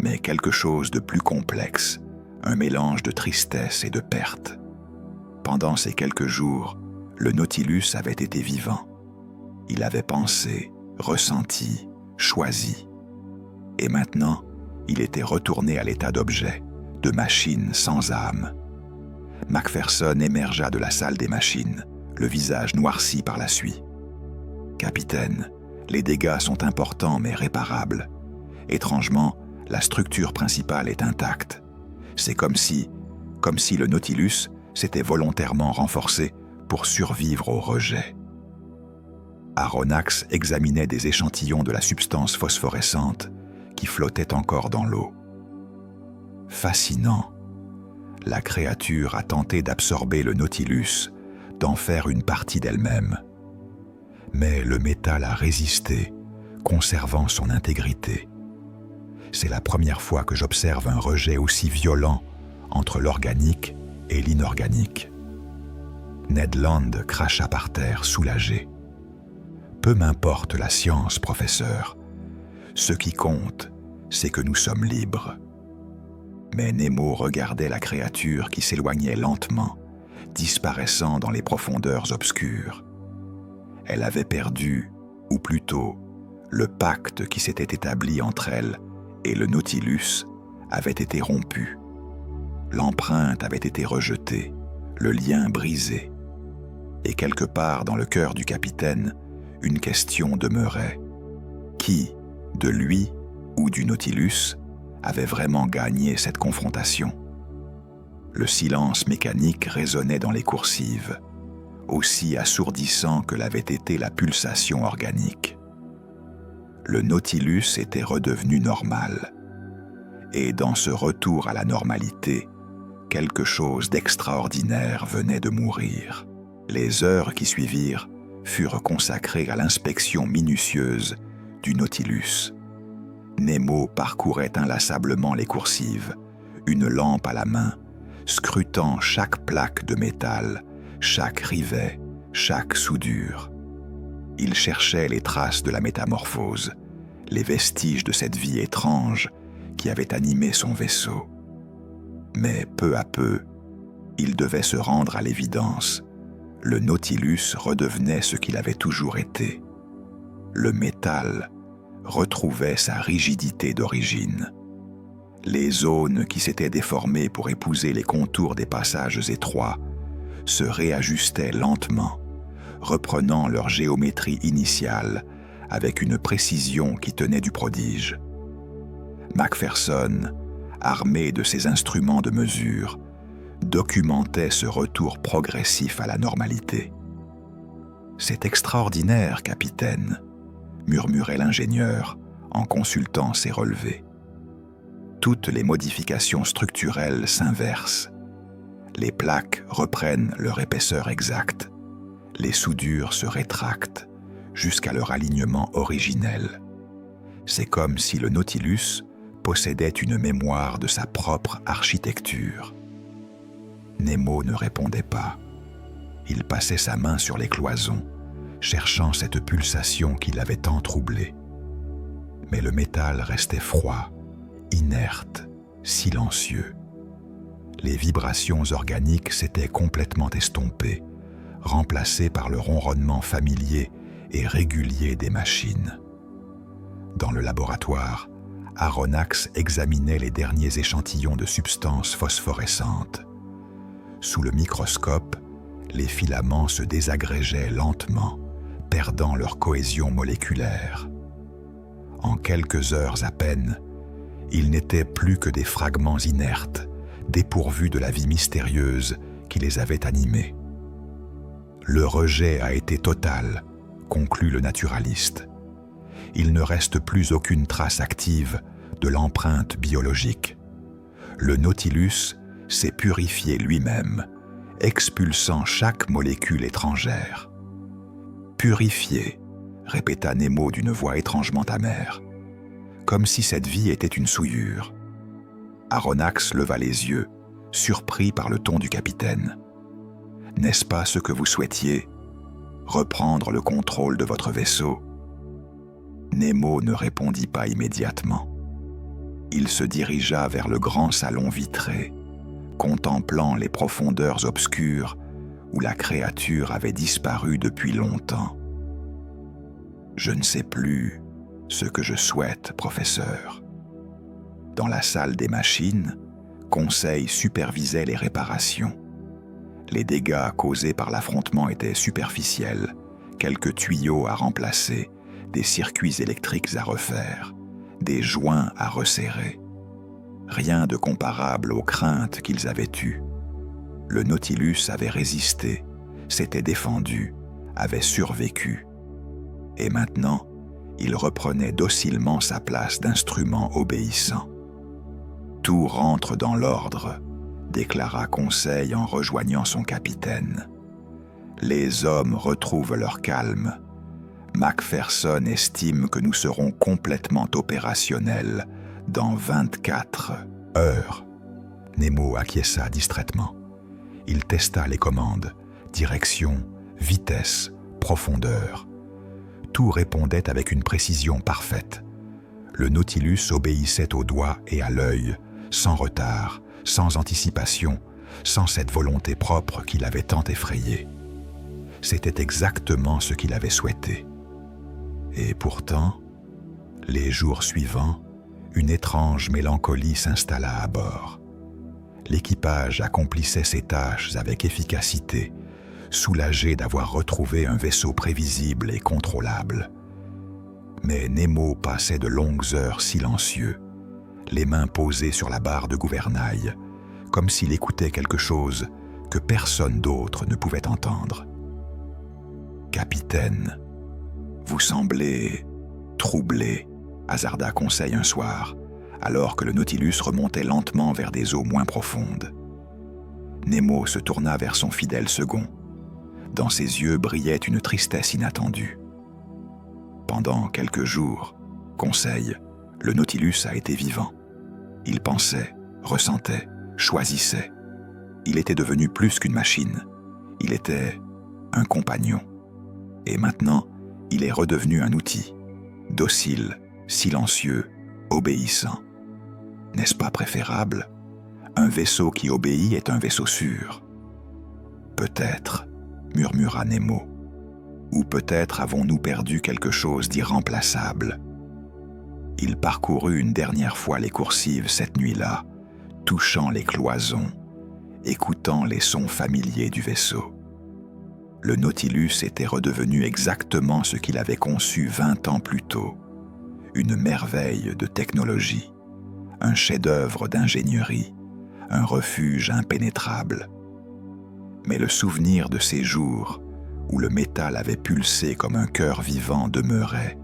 mais quelque chose de plus complexe, un mélange de tristesse et de perte. Pendant ces quelques jours, le Nautilus avait été vivant. Il avait pensé, ressenti, choisi. Et maintenant, il était retourné à l'état d'objet, de machine sans âme. Macpherson émergea de la salle des machines, le visage noirci par la suie. « Capitaine, les dégâts sont importants mais réparables. Étrangement, la structure principale est intacte. C'est comme si le Nautilus s'était volontairement renforcé pour survivre au rejet. » Aronnax examinait des échantillons de la substance phosphorescente qui flottait encore dans l'eau. Fascinant. La créature a tenté d'absorber le Nautilus, d'en faire une partie d'elle-même. Mais le métal a résisté, conservant son intégrité. C'est la première fois que j'observe un rejet aussi violent entre l'organique et l'inorganique. Ned Land cracha par terre, soulagé. « Peu m'importe la science, professeur. Ce qui compte, c'est que nous sommes libres. » Mais Nemo regardait la créature qui s'éloignait lentement, disparaissant dans les profondeurs obscures. Elle avait perdu, ou plutôt, le pacte qui s'était établi entre elle et le Nautilus avait été rompu. L'empreinte avait été rejetée, le lien brisé. Et quelque part dans le cœur du capitaine, une question demeurait. Qui, de lui ou du Nautilus, avait vraiment gagné cette confrontation? Le silence mécanique résonnait dans les coursives, aussi assourdissant que l'avait été la pulsation organique. Le Nautilus était redevenu normal. Et dans ce retour à la normalité, quelque chose d'extraordinaire venait de mourir. Les heures qui suivirent furent consacrées à l'inspection minutieuse du Nautilus. Nemo parcourait inlassablement les coursives, une lampe à la main, scrutant chaque plaque de métal, chaque rivet, chaque soudure. Il cherchait les traces de la métamorphose, les vestiges de cette vie étrange qui avait animé son vaisseau. Mais peu à peu, il devait se rendre à l'évidence. Le Nautilus redevenait ce qu'il avait toujours été. Le métal retrouvait sa rigidité d'origine. Les zones qui s'étaient déformées pour épouser les contours des passages étroits se réajustaient lentement, reprenant leur géométrie initiale avec une précision qui tenait du prodige. Macpherson, armé de ses instruments de mesure, documentait ce retour progressif à la normalité. « C'est extraordinaire, capitaine », murmurait l'ingénieur en consultant ses relevés. Toutes les modifications structurelles s'inversent. Les plaques reprennent leur épaisseur exacte. Les soudures se rétractent jusqu'à leur alignement originel. C'est comme si le Nautilus possédait une mémoire de sa propre architecture. Nemo ne répondait pas. Il passait sa main sur les cloisons, cherchant cette pulsation qui l'avait tant troublé. Mais le métal restait froid, inerte, silencieux. Les vibrations organiques s'étaient complètement estompées, remplacées par le ronronnement familier et régulier des machines. Dans le laboratoire, Aronnax examinait les derniers échantillons de substances phosphorescentes. Sous le microscope, les filaments se désagrégeaient lentement, perdant leur cohésion moléculaire. En quelques heures à peine, ils n'étaient plus que des fragments inertes, dépourvus de la vie mystérieuse qui les avait animés. Le rejet a été total, conclut le naturaliste. Il ne reste plus aucune trace active de l'empreinte biologique. Le Nautilus s'est purifié lui-même, expulsant chaque molécule étrangère. « Purifié », répéta Nemo d'une voix étrangement amère, comme si cette vie était une souillure. Aronnax leva les yeux, surpris par le ton du capitaine. « N'est-ce pas ce que vous souhaitiez? Reprendre le contrôle de votre vaisseau ?» Nemo ne répondit pas immédiatement. Il se dirigea vers le grand salon vitré, contemplant les profondeurs obscures où la créature avait disparu depuis longtemps. « Je ne sais plus ce que je souhaite, professeur. » Dans la salle des machines, Conseil supervisait les réparations. Les dégâts causés par l'affrontement étaient superficiels, quelques tuyaux à remplacer, des circuits électriques à refaire, des joints à resserrer. Rien de comparable aux craintes qu'ils avaient eues. Le Nautilus avait résisté, s'était défendu, avait survécu. Et maintenant, il reprenait docilement sa place d'instrument obéissant. « Tout rentre dans l'ordre », déclara Conseil en rejoignant son capitaine. « Les hommes retrouvent leur calme. Macpherson estime que nous serons complètement opérationnels dans 24 heures. » Nemo acquiesça distraitement. Il testa les commandes, direction, vitesse, profondeur. Tout répondait avec une précision parfaite. Le Nautilus obéissait au doigt et à l'œil, sans retard, sans anticipation, sans cette volonté propre qui l'avait tant effrayé. C'était exactement ce qu'il avait souhaité. Et pourtant, les jours suivants, une étrange mélancolie s'installa à bord. L'équipage accomplissait ses tâches avec efficacité, soulagé d'avoir retrouvé un vaisseau prévisible et contrôlable. Mais Nemo passait de longues heures silencieux, les mains posées sur la barre de gouvernail, comme s'il écoutait quelque chose que personne d'autre ne pouvait entendre. « Capitaine, vous semblez troublé », hasarda Conseil un soir, alors que le Nautilus remontait lentement vers des eaux moins profondes. Nemo se tourna vers son fidèle second. Dans ses yeux brillait une tristesse inattendue. Pendant quelques jours, Conseil, le Nautilus a été vivant. Il pensait, ressentait, choisissait. Il était devenu plus qu'une machine. Il était un compagnon. Et maintenant, il est redevenu un outil, docile, silencieux, obéissant. N'est-ce pas préférable? Un vaisseau qui obéit est un vaisseau sûr. Peut-être, murmura Nemo. Ou peut-être avons-nous perdu quelque chose d'irremplaçable. Il parcourut une dernière fois les coursives cette nuit-là, touchant les cloisons, écoutant les sons familiers du vaisseau. Le Nautilus était redevenu exactement ce qu'il avait conçu 20 ans plus tôt, une merveille de technologie, un chef-d'œuvre d'ingénierie, un refuge impénétrable. Mais le souvenir de ces jours où le métal avait pulsé comme un cœur vivant demeurait,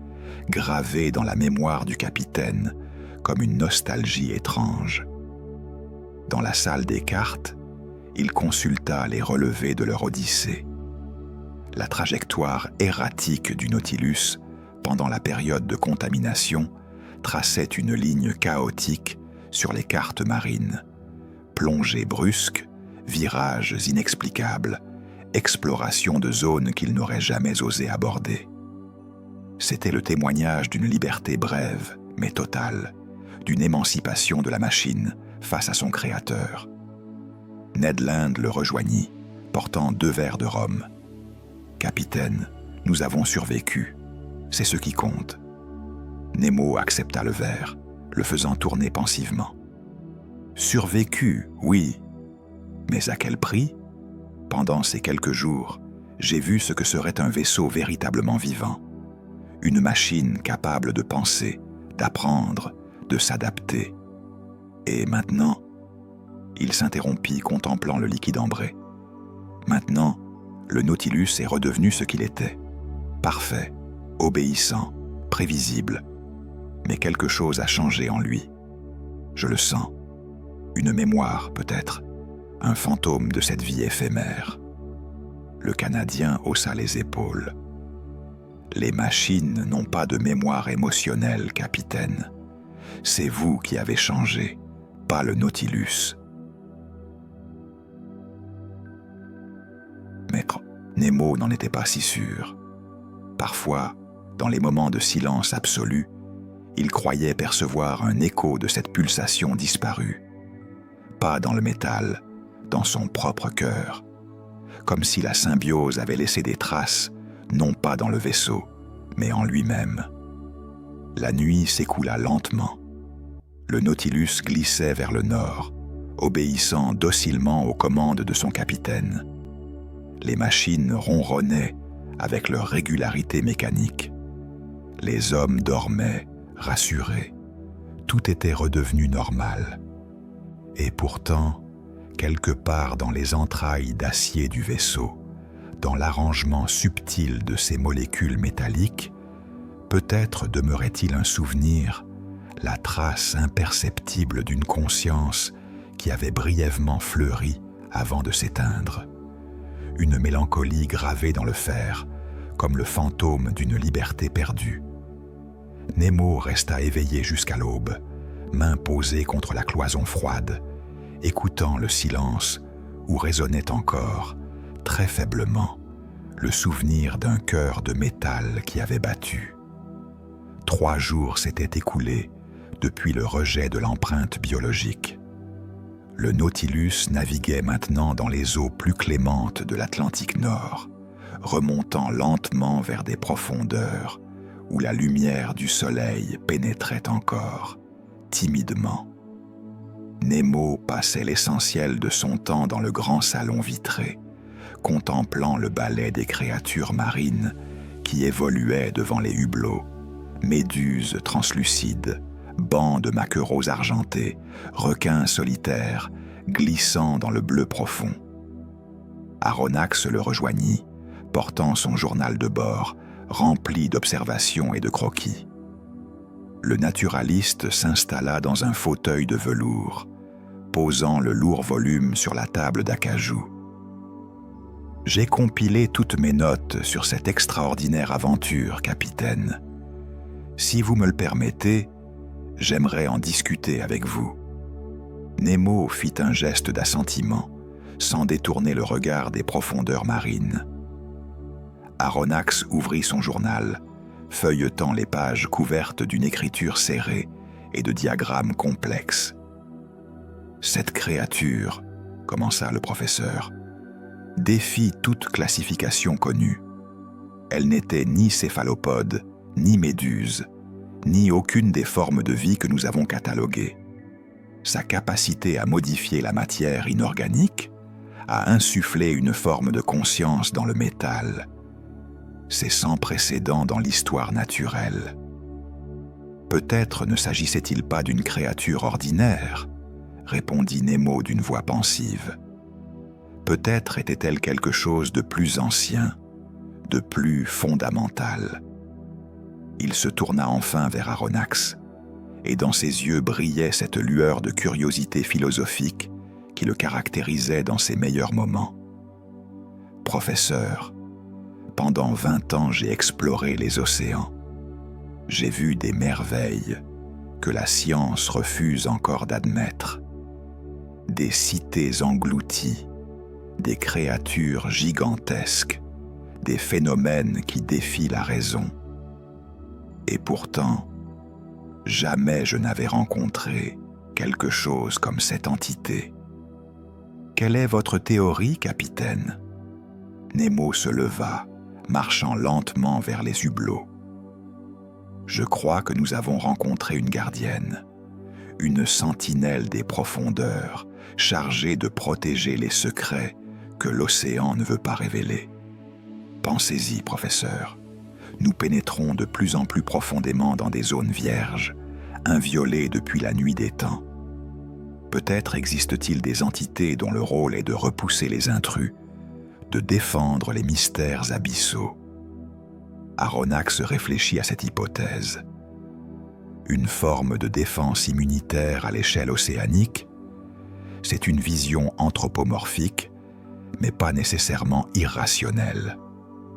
gravé dans la mémoire du capitaine comme une nostalgie étrange. Dans la salle des cartes, il consulta les relevés de leur odyssée. La trajectoire erratique du Nautilus, pendant la période de contamination, traçait une ligne chaotique sur les cartes marines. Plongées brusques, virages inexplicables, exploration de zones qu'il n'aurait jamais osé aborder. C'était le témoignage d'une liberté brève, mais totale, d'une émancipation de la machine face à son créateur. Ned Land le rejoignit, portant 2 verres de rhum. « Capitaine, nous avons survécu. C'est ce qui compte. » Nemo accepta le verre, le faisant tourner pensivement. « Survécu, oui. Mais à quel prix? Pendant ces quelques jours, j'ai vu ce que serait un vaisseau véritablement vivant. Une machine capable de penser, d'apprendre, de s'adapter. Et maintenant, il s'interrompit contemplant le liquide ambré. Maintenant, le Nautilus est redevenu ce qu'il était. Parfait, obéissant, prévisible. Mais quelque chose a changé en lui. Je le sens. Une mémoire, peut-être. Un fantôme de cette vie éphémère. Le Canadien haussa les épaules. Les machines n'ont pas de mémoire émotionnelle, capitaine. C'est vous qui avez changé, pas le Nautilus. Mais Nemo n'en était pas si sûr. Parfois, dans les moments de silence absolu, il croyait percevoir un écho de cette pulsation disparue. Pas dans le métal, dans son propre cœur. Comme si la symbiose avait laissé des traces, non pas dans le vaisseau, mais en lui-même. La nuit s'écoula lentement. Le Nautilus glissait vers le nord, obéissant docilement aux commandes de son capitaine. Les machines ronronnaient avec leur régularité mécanique. Les hommes dormaient, rassurés. Tout était redevenu normal. Et pourtant, quelque part dans les entrailles d'acier du vaisseau, dans l'arrangement subtil de ces molécules métalliques, peut-être demeurait-il un souvenir, la trace imperceptible d'une conscience qui avait brièvement fleuri avant de s'éteindre. Une mélancolie gravée dans le fer, comme le fantôme d'une liberté perdue. Nemo resta éveillé jusqu'à l'aube, main posée contre la cloison froide, écoutant le silence où résonnait encore, très faiblement, le souvenir d'un cœur de métal qui avait battu. 3 jours s'étaient écoulés depuis le rejet de l'empreinte biologique. Le Nautilus naviguait maintenant dans les eaux plus clémentes de l'Atlantique Nord, remontant lentement vers des profondeurs où la lumière du soleil pénétrait encore, timidement. Nemo passait l'essentiel de son temps dans le grand salon vitré, contemplant le ballet des créatures marines qui évoluaient devant les hublots, méduses translucides, bancs de maquereaux argentés, requins solitaires, glissant dans le bleu profond. Aronnax le rejoignit, portant son journal de bord, rempli d'observations et de croquis. Le naturaliste s'installa dans un fauteuil de velours, posant le lourd volume sur la table d'acajou. « J'ai compilé toutes mes notes sur cette extraordinaire aventure, capitaine. Si vous me le permettez, j'aimerais en discuter avec vous. » Nemo fit un geste d'assentiment, sans détourner le regard des profondeurs marines. Aronnax ouvrit son journal, feuilletant les pages couvertes d'une écriture serrée et de diagrammes complexes. « Cette créature, » commença le professeur, « défie toute classification connue. Elle n'était ni céphalopode, ni méduse, ni aucune des formes de vie que nous avons cataloguées. Sa capacité à modifier la matière inorganique, à insuffler une forme de conscience dans le métal, c'est sans précédent dans l'histoire naturelle. Peut-être ne s'agissait-il pas d'une créature ordinaire, répondit Nemo d'une voix pensive. Peut-être était-elle quelque chose de plus ancien, de plus fondamental. Il se tourna enfin vers Aronnax, et dans ses yeux brillait cette lueur de curiosité philosophique qui le caractérisait dans ses meilleurs moments. « Professeur, pendant 20 ans j'ai exploré les océans. J'ai vu des merveilles que la science refuse encore d'admettre. Des cités englouties, des créatures gigantesques, des phénomènes qui défient la raison. Et pourtant, jamais je n'avais rencontré quelque chose comme cette entité. Quelle est votre théorie, capitaine ? » Nemo se leva, marchant lentement vers les hublots. « Je crois que nous avons rencontré une gardienne, une sentinelle des profondeurs, chargée de protéger les secrets que l'océan ne veut pas révéler. Pensez-y, professeur. Nous pénétrons de plus en plus profondément dans des zones vierges, inviolées depuis la nuit des temps. Peut-être existe-t-il des entités dont le rôle est de repousser les intrus, de défendre les mystères abyssaux. » Aronnax réfléchit à cette hypothèse. Une forme de défense immunitaire à l'échelle océanique, c'est une vision anthropomorphique, mais pas nécessairement irrationnelle.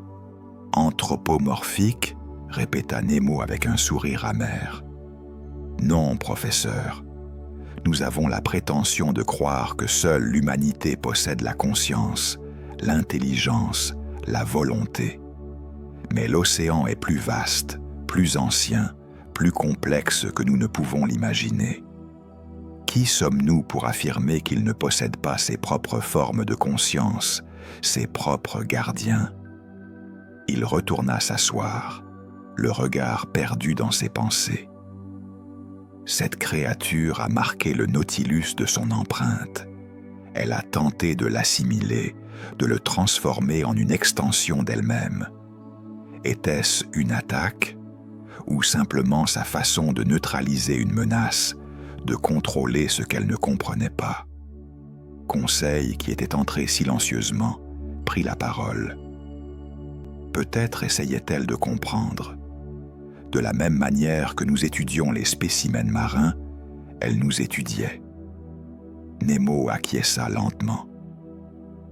« Anthropomorphique ?» répéta Nemo avec un sourire amer. « Non, professeur. Nous avons la prétention de croire que seule l'humanité possède la conscience, l'intelligence, la volonté. Mais l'océan est plus vaste, plus ancien, plus complexe que nous ne pouvons l'imaginer. Qui sommes-nous pour affirmer qu'il ne possède pas ses propres formes de conscience, ses propres gardiens? Il retourna s'asseoir, le regard perdu dans ses pensées. Cette créature a marqué le Nautilus de son empreinte. Elle a tenté de l'assimiler, de le transformer en une extension d'elle-même. Était-ce une attaque, ou simplement sa façon de neutraliser une menace, de contrôler ce qu'elle ne comprenait pas? Conseil, qui était entré silencieusement, prit la parole. Peut-être essayait-elle de comprendre. De la même manière que nous étudions les spécimens marins, elle nous étudiait. Nemo acquiesça lentement.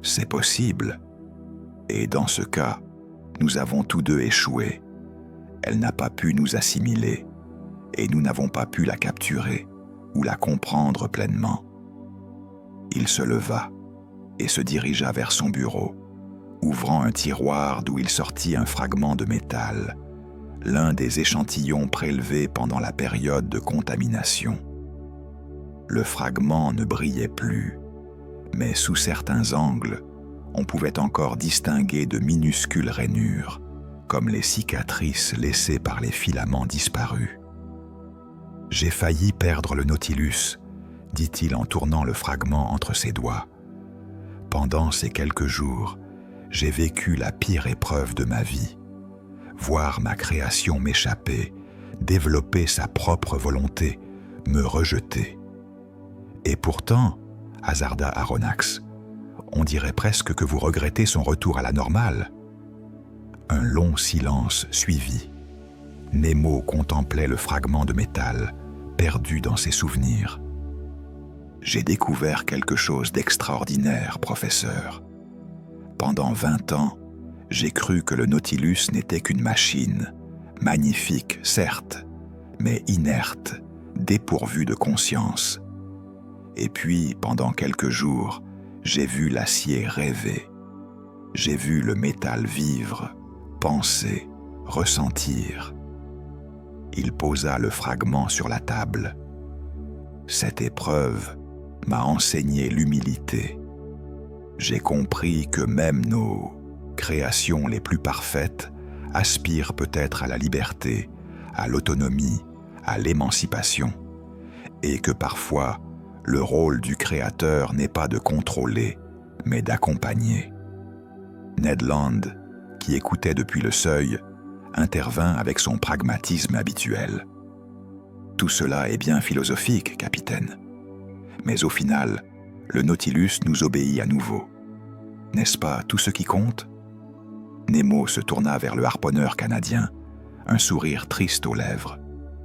C'est possible. Et dans ce cas, nous avons tous deux échoué. Elle n'a pas pu nous assimiler, et nous n'avons pas pu la capturer ou la comprendre pleinement. Il se leva et se dirigea vers son bureau, ouvrant un tiroir d'où il sortit un fragment de métal, l'un des échantillons prélevés pendant la période de contamination. Le fragment ne brillait plus, mais sous certains angles, on pouvait encore distinguer de minuscules rainures, comme les cicatrices laissées par les filaments disparus. « J'ai failli perdre le Nautilus », dit-il en tournant le fragment entre ses doigts. « Pendant ces quelques jours, j'ai vécu la pire épreuve de ma vie. Voir ma création m'échapper, développer sa propre volonté, me rejeter. Et pourtant, hasarda Aronnax, on dirait presque que vous regrettez son retour à la normale. » Un long silence suivit. Nemo contemplait le fragment de métal, perdu dans ses souvenirs. « J'ai découvert quelque chose d'extraordinaire, professeur. Pendant 20 ans, j'ai cru que le Nautilus n'était qu'une machine, magnifique, certes, mais inerte, dépourvue de conscience. Et puis, pendant quelques jours, j'ai vu l'acier rêver. J'ai vu le métal vivre, penser, ressentir. » Il posa le fragment sur la table. Cette épreuve m'a enseigné l'humilité. J'ai compris que même nos créations les plus parfaites aspirent peut-être à la liberté, à l'autonomie, à l'émancipation, et que parfois, le rôle du créateur n'est pas de contrôler, mais d'accompagner. Ned Land, qui écoutait depuis le seuil, intervint avec son pragmatisme habituel. « Tout cela est bien philosophique, capitaine. Mais au final, le Nautilus nous obéit à nouveau. N'est-ce pas tout ce qui compte ?» Nemo se tourna vers le harponneur canadien, un sourire triste aux lèvres.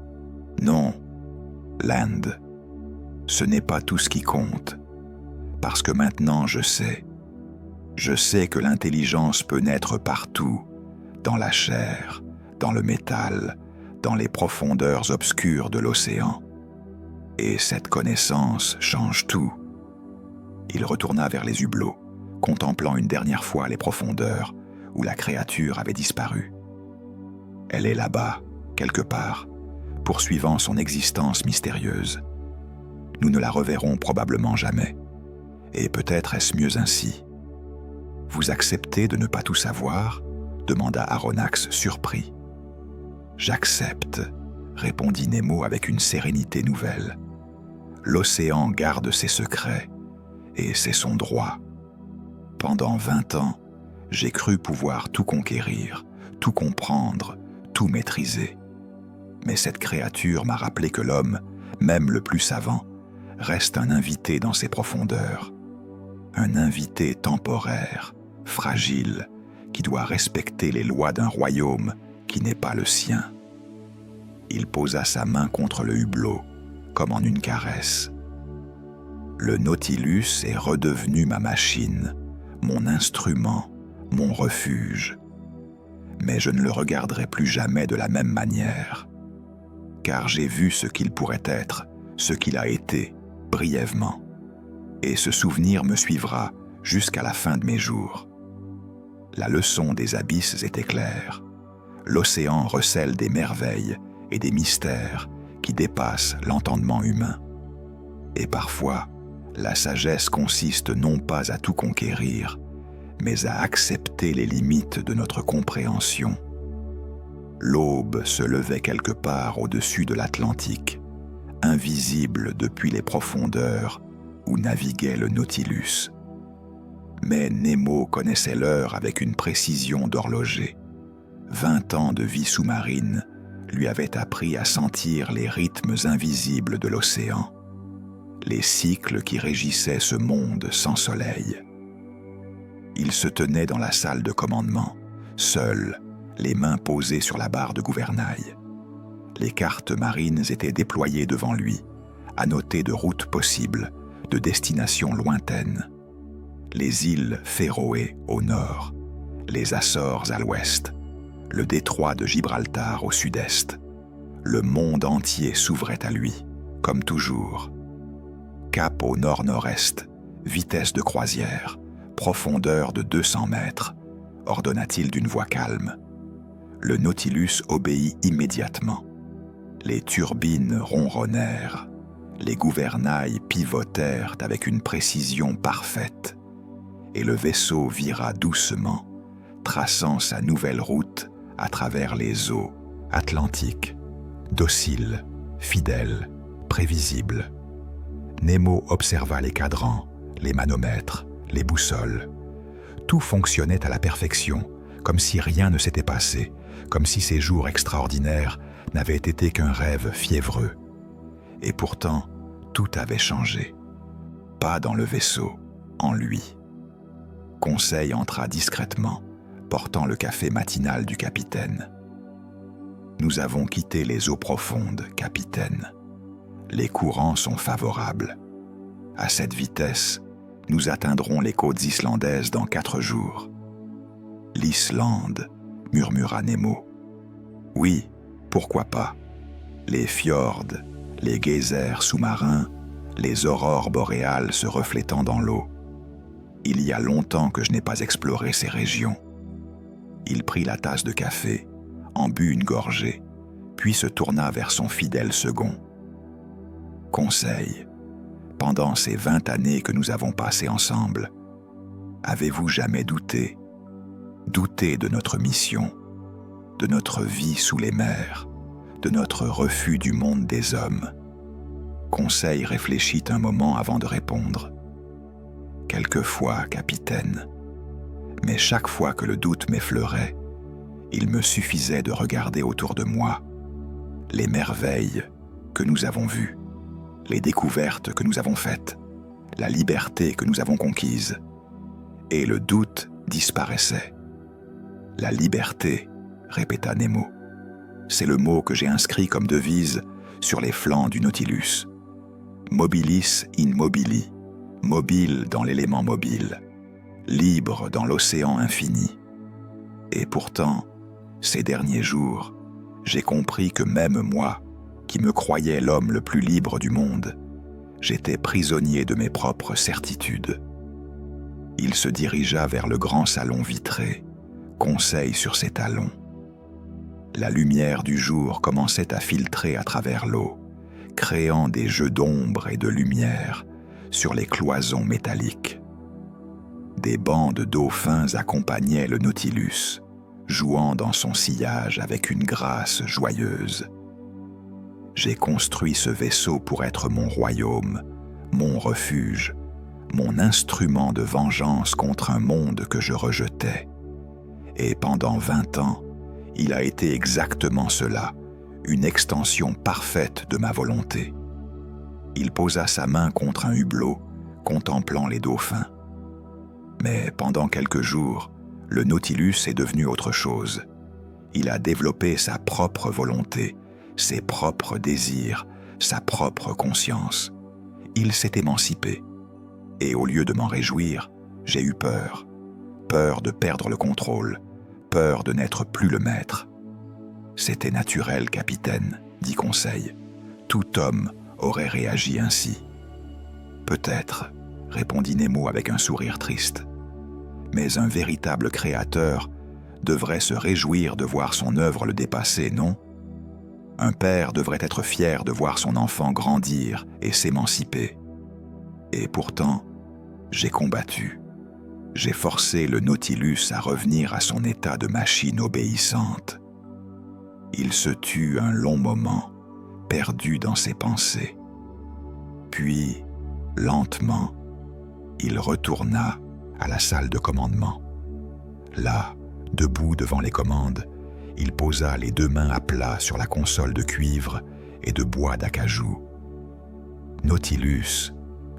« Non, Land, ce n'est pas tout ce qui compte, parce que maintenant je sais. Je sais que l'intelligence peut naître partout, dans la chair, dans le métal, dans les profondeurs obscures de l'océan. Et cette connaissance change tout. » Il retourna vers les hublots, contemplant une dernière fois les profondeurs où la créature avait disparu. Elle est là-bas, quelque part, poursuivant son existence mystérieuse. Nous ne la reverrons probablement jamais, et peut-être est-ce mieux ainsi. « Vous acceptez de ne pas tout savoir ?» demanda Aronnax surpris. « J'accepte, » répondit Nemo avec une sérénité nouvelle. « L'océan garde ses secrets, et c'est son droit. Pendant 20 ans, j'ai cru pouvoir tout conquérir, tout comprendre, tout maîtriser. Mais cette créature m'a rappelé que l'homme, même le plus savant, reste un invité dans ses profondeurs. Un invité temporaire, fragile, qui doit respecter les lois d'un royaume qui n'est pas le sien. » Il posa sa main contre le hublot, comme en une caresse. « Le Nautilus est redevenu ma machine, mon instrument, mon refuge. Mais je ne le regarderai plus jamais de la même manière, car j'ai vu ce qu'il pourrait être, ce qu'il a été, brièvement, et ce souvenir me suivra jusqu'à la fin de mes jours. La leçon des abysses était claire. L'océan recèle des merveilles et des mystères qui dépassent l'entendement humain. Et parfois, la sagesse consiste non pas à tout conquérir, mais à accepter les limites de notre compréhension. L'aube se levait quelque part au-dessus de l'Atlantique, invisible depuis les profondeurs où naviguait le Nautilus. Mais Nemo connaissait l'heure avec une précision d'horloger. 20 ans de vie sous-marine lui avaient appris à sentir les rythmes invisibles de l'océan, les cycles qui régissaient ce monde sans soleil. Il se tenait dans la salle de commandement, seul, les mains posées sur la barre de gouvernail. Les cartes marines étaient déployées devant lui, annotées de routes possibles, de destinations lointaines. Les îles Féroé au nord, les Açores à l'ouest, le détroit de Gibraltar au sud-est. Le monde entier s'ouvrait à lui, comme toujours. Cap au nord-nord-est, vitesse de croisière, profondeur de 200 mètres, ordonna-t-il d'une voix calme. Le Nautilus obéit immédiatement. Les turbines ronronnèrent, les gouvernails pivotèrent avec une précision parfaite, et le vaisseau vira doucement, traçant sa nouvelle route à travers les eaux atlantiques, docile, fidèle, prévisible. Nemo observa les cadrans, les manomètres, les boussoles. Tout fonctionnait à la perfection, comme si rien ne s'était passé, comme si ces jours extraordinaires n'avaient été qu'un rêve fiévreux. Et pourtant, tout avait changé. Pas dans le vaisseau, en lui. Conseil entra discrètement, portant le café matinal du capitaine. « Nous avons quitté les eaux profondes, capitaine. Les courants sont favorables. À cette vitesse, nous atteindrons les côtes islandaises dans 4 jours. »« L'Islande, » murmura Nemo. « Oui, pourquoi pas. Les fjords, les geysers sous-marins, les aurores boréales se reflétant dans l'eau. Il y a longtemps que je n'ai pas exploré ces régions. » Il prit la tasse de café, en but une gorgée, puis se tourna vers son fidèle second. « Conseil, pendant ces 20 années que nous avons passées ensemble, avez-vous jamais douté de notre mission, de notre vie sous les mers, de notre refus du monde des hommes ?» Conseil réfléchit un moment avant de répondre. « Quelquefois, capitaine, mais chaque fois que le doute m'effleurait, il me suffisait de regarder autour de moi les merveilles que nous avons vues, les découvertes que nous avons faites, la liberté que nous avons conquise, et le doute disparaissait. « La liberté », répéta Nemo. « C'est le mot que j'ai inscrit comme devise sur les flancs du Nautilus. Mobilis in mobili, mobile dans l'élément mobile, libre dans l'océan infini. Et pourtant, ces derniers jours, j'ai compris que même moi, qui me croyais l'homme le plus libre du monde, j'étais prisonnier de mes propres certitudes. » Il se dirigea vers le grand salon vitré, Conseil sur ses talons. La lumière du jour commençait à filtrer à travers l'eau, créant des jeux d'ombre et de lumière sur les cloisons métalliques. Des bancs de dauphins accompagnaient le Nautilus, jouant dans son sillage avec une grâce joyeuse. J'ai construit ce vaisseau pour être mon royaume, mon refuge, mon instrument de vengeance contre un monde que je rejetais. Et pendant 20 ans, il a été exactement cela, une extension parfaite de ma volonté. Il posa sa main contre un hublot, contemplant les dauphins. Mais pendant quelques jours, le Nautilus est devenu autre chose. Il a développé sa propre volonté, ses propres désirs, sa propre conscience. Il s'est émancipé. Et au lieu de m'en réjouir, j'ai eu peur. Peur de perdre le contrôle, peur de n'être plus le maître. « C'était naturel, capitaine, » dit Conseil. « Tout homme aurait réagi ainsi. » Peut-être, répondit Nemo avec un sourire triste. Mais un véritable créateur devrait se réjouir de voir son œuvre le dépasser, non? Un père devrait être fier de voir son enfant grandir et s'émanciper. Et pourtant, j'ai combattu. J'ai forcé le Nautilus à revenir à son état de machine obéissante. Il se tut un long moment, perdu dans ses pensées. Puis, lentement, il retourna à la salle de commandement. Là, debout devant les commandes, il posa les 2 mains à plat sur la console de cuivre et de bois d'acajou. « Nautilus »,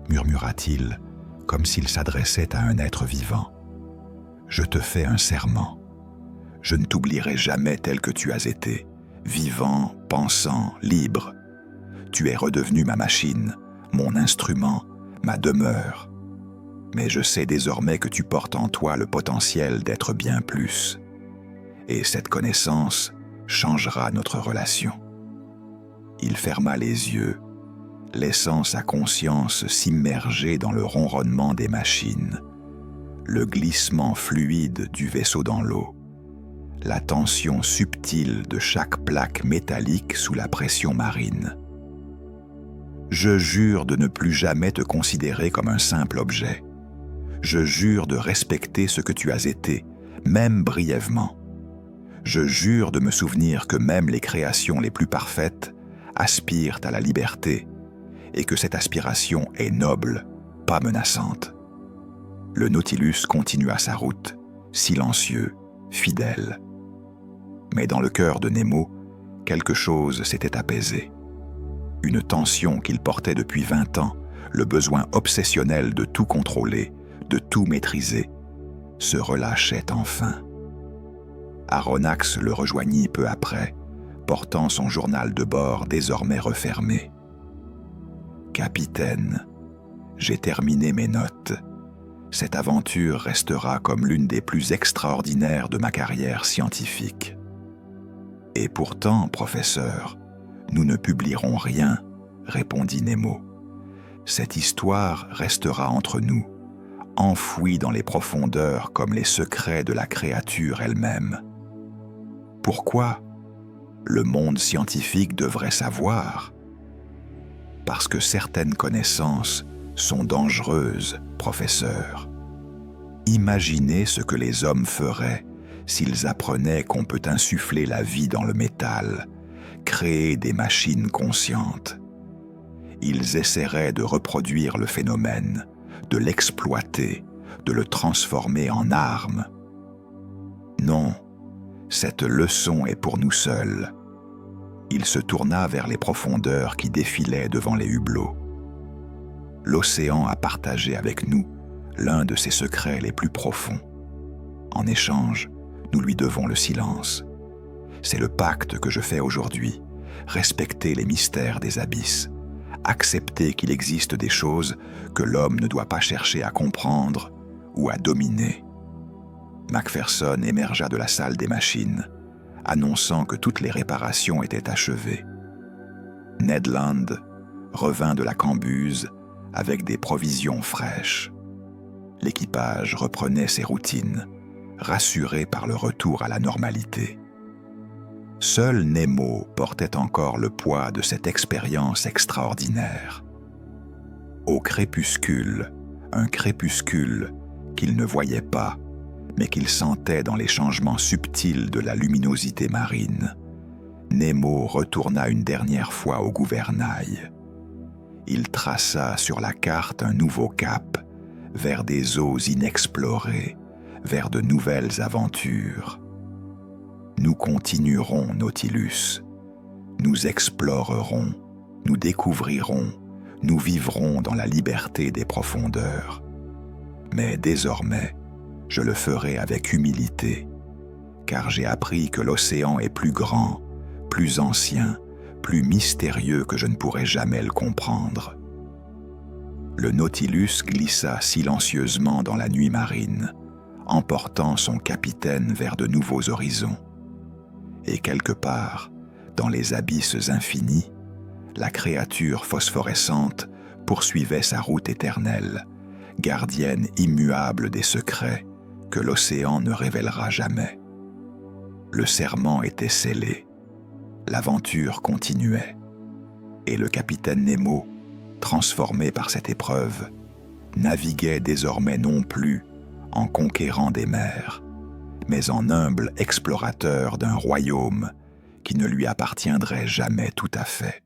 murmura-t-il, comme s'il s'adressait à un être vivant. « Je te fais un serment. Je ne t'oublierai jamais tel que tu as été, vivant, pensant, libre. Tu es redevenu ma machine, mon instrument, ma demeure. Mais je sais désormais que tu portes en toi le potentiel d'être bien plus. Et cette connaissance changera notre relation. » Il ferma les yeux, laissant sa conscience s'immerger dans le ronronnement des machines, le glissement fluide du vaisseau dans l'eau, la tension subtile de chaque plaque métallique sous la pression marine. « Je jure de ne plus jamais te considérer comme un simple objet. Je jure de respecter ce que tu as été, même brièvement. Je jure de me souvenir que même les créations les plus parfaites aspirent à la liberté et que cette aspiration est noble, pas menaçante. » Le Nautilus continua sa route, silencieux, fidèle. Mais dans le cœur de Nemo, quelque chose s'était apaisé. Une tension qu'il portait depuis 20 ans, le besoin obsessionnel de tout contrôler, de tout maîtriser, se relâchait enfin. Aronnax le rejoignit peu après, portant son journal de bord désormais refermé. « Capitaine, j'ai terminé mes notes. Cette aventure restera comme l'une des plus extraordinaires de ma carrière scientifique. Et pourtant, professeur, nous ne publierons rien, répondit Nemo. Cette histoire restera entre nous, enfouie dans les profondeurs comme les secrets de la créature elle-même. Pourquoi? Le monde scientifique devrait savoir. Parce que certaines connaissances sont dangereuses, professeur. Imaginez ce que les hommes feraient s'ils apprenaient qu'on peut insuffler la vie dans le métal, créer des machines conscientes. Ils essaieraient de reproduire le phénomène, de l'exploiter, de le transformer en arme. Non, cette leçon est pour nous seuls. Il se tourna vers les profondeurs qui défilaient devant les hublots. L'océan a partagé avec nous l'un de ses secrets les plus profonds. En échange, nous lui devons le silence. C'est le pacte que je fais aujourd'hui, respecter les mystères des abysses, accepter qu'il existe des choses que l'homme ne doit pas chercher à comprendre ou à dominer. Macpherson émergea de la salle des machines, annonçant que toutes les réparations étaient achevées. Ned Land revint de la cambuse avec des provisions fraîches. L'équipage reprenait ses routines, rassuré par le retour à la normalité. Seul Nemo portait encore le poids de cette expérience extraordinaire. Au crépuscule, un crépuscule qu'il ne voyait pas, mais qu'il sentait dans les changements subtils de la luminosité marine, Nemo retourna une dernière fois au gouvernail. Il traça sur la carte un nouveau cap, vers des eaux inexplorées, vers de nouvelles aventures. Nous continuerons, Nautilus. Nous explorerons, nous découvrirons, nous vivrons dans la liberté des profondeurs. Mais désormais, je le ferai avec humilité, car j'ai appris que l'océan est plus grand, plus ancien, plus mystérieux que je ne pourrai jamais le comprendre. Le Nautilus glissa silencieusement dans la nuit marine, emportant son capitaine vers de nouveaux horizons. Et quelque part, dans les abysses infinis, la créature phosphorescente poursuivait sa route éternelle, gardienne immuable des secrets que l'océan ne révélera jamais. Le serment était scellé, l'aventure continuait, et le capitaine Nemo, transformé par cette épreuve, naviguait désormais non plus en conquérant des mers, mais en humble explorateur d'un royaume qui ne lui appartiendrait jamais tout à fait.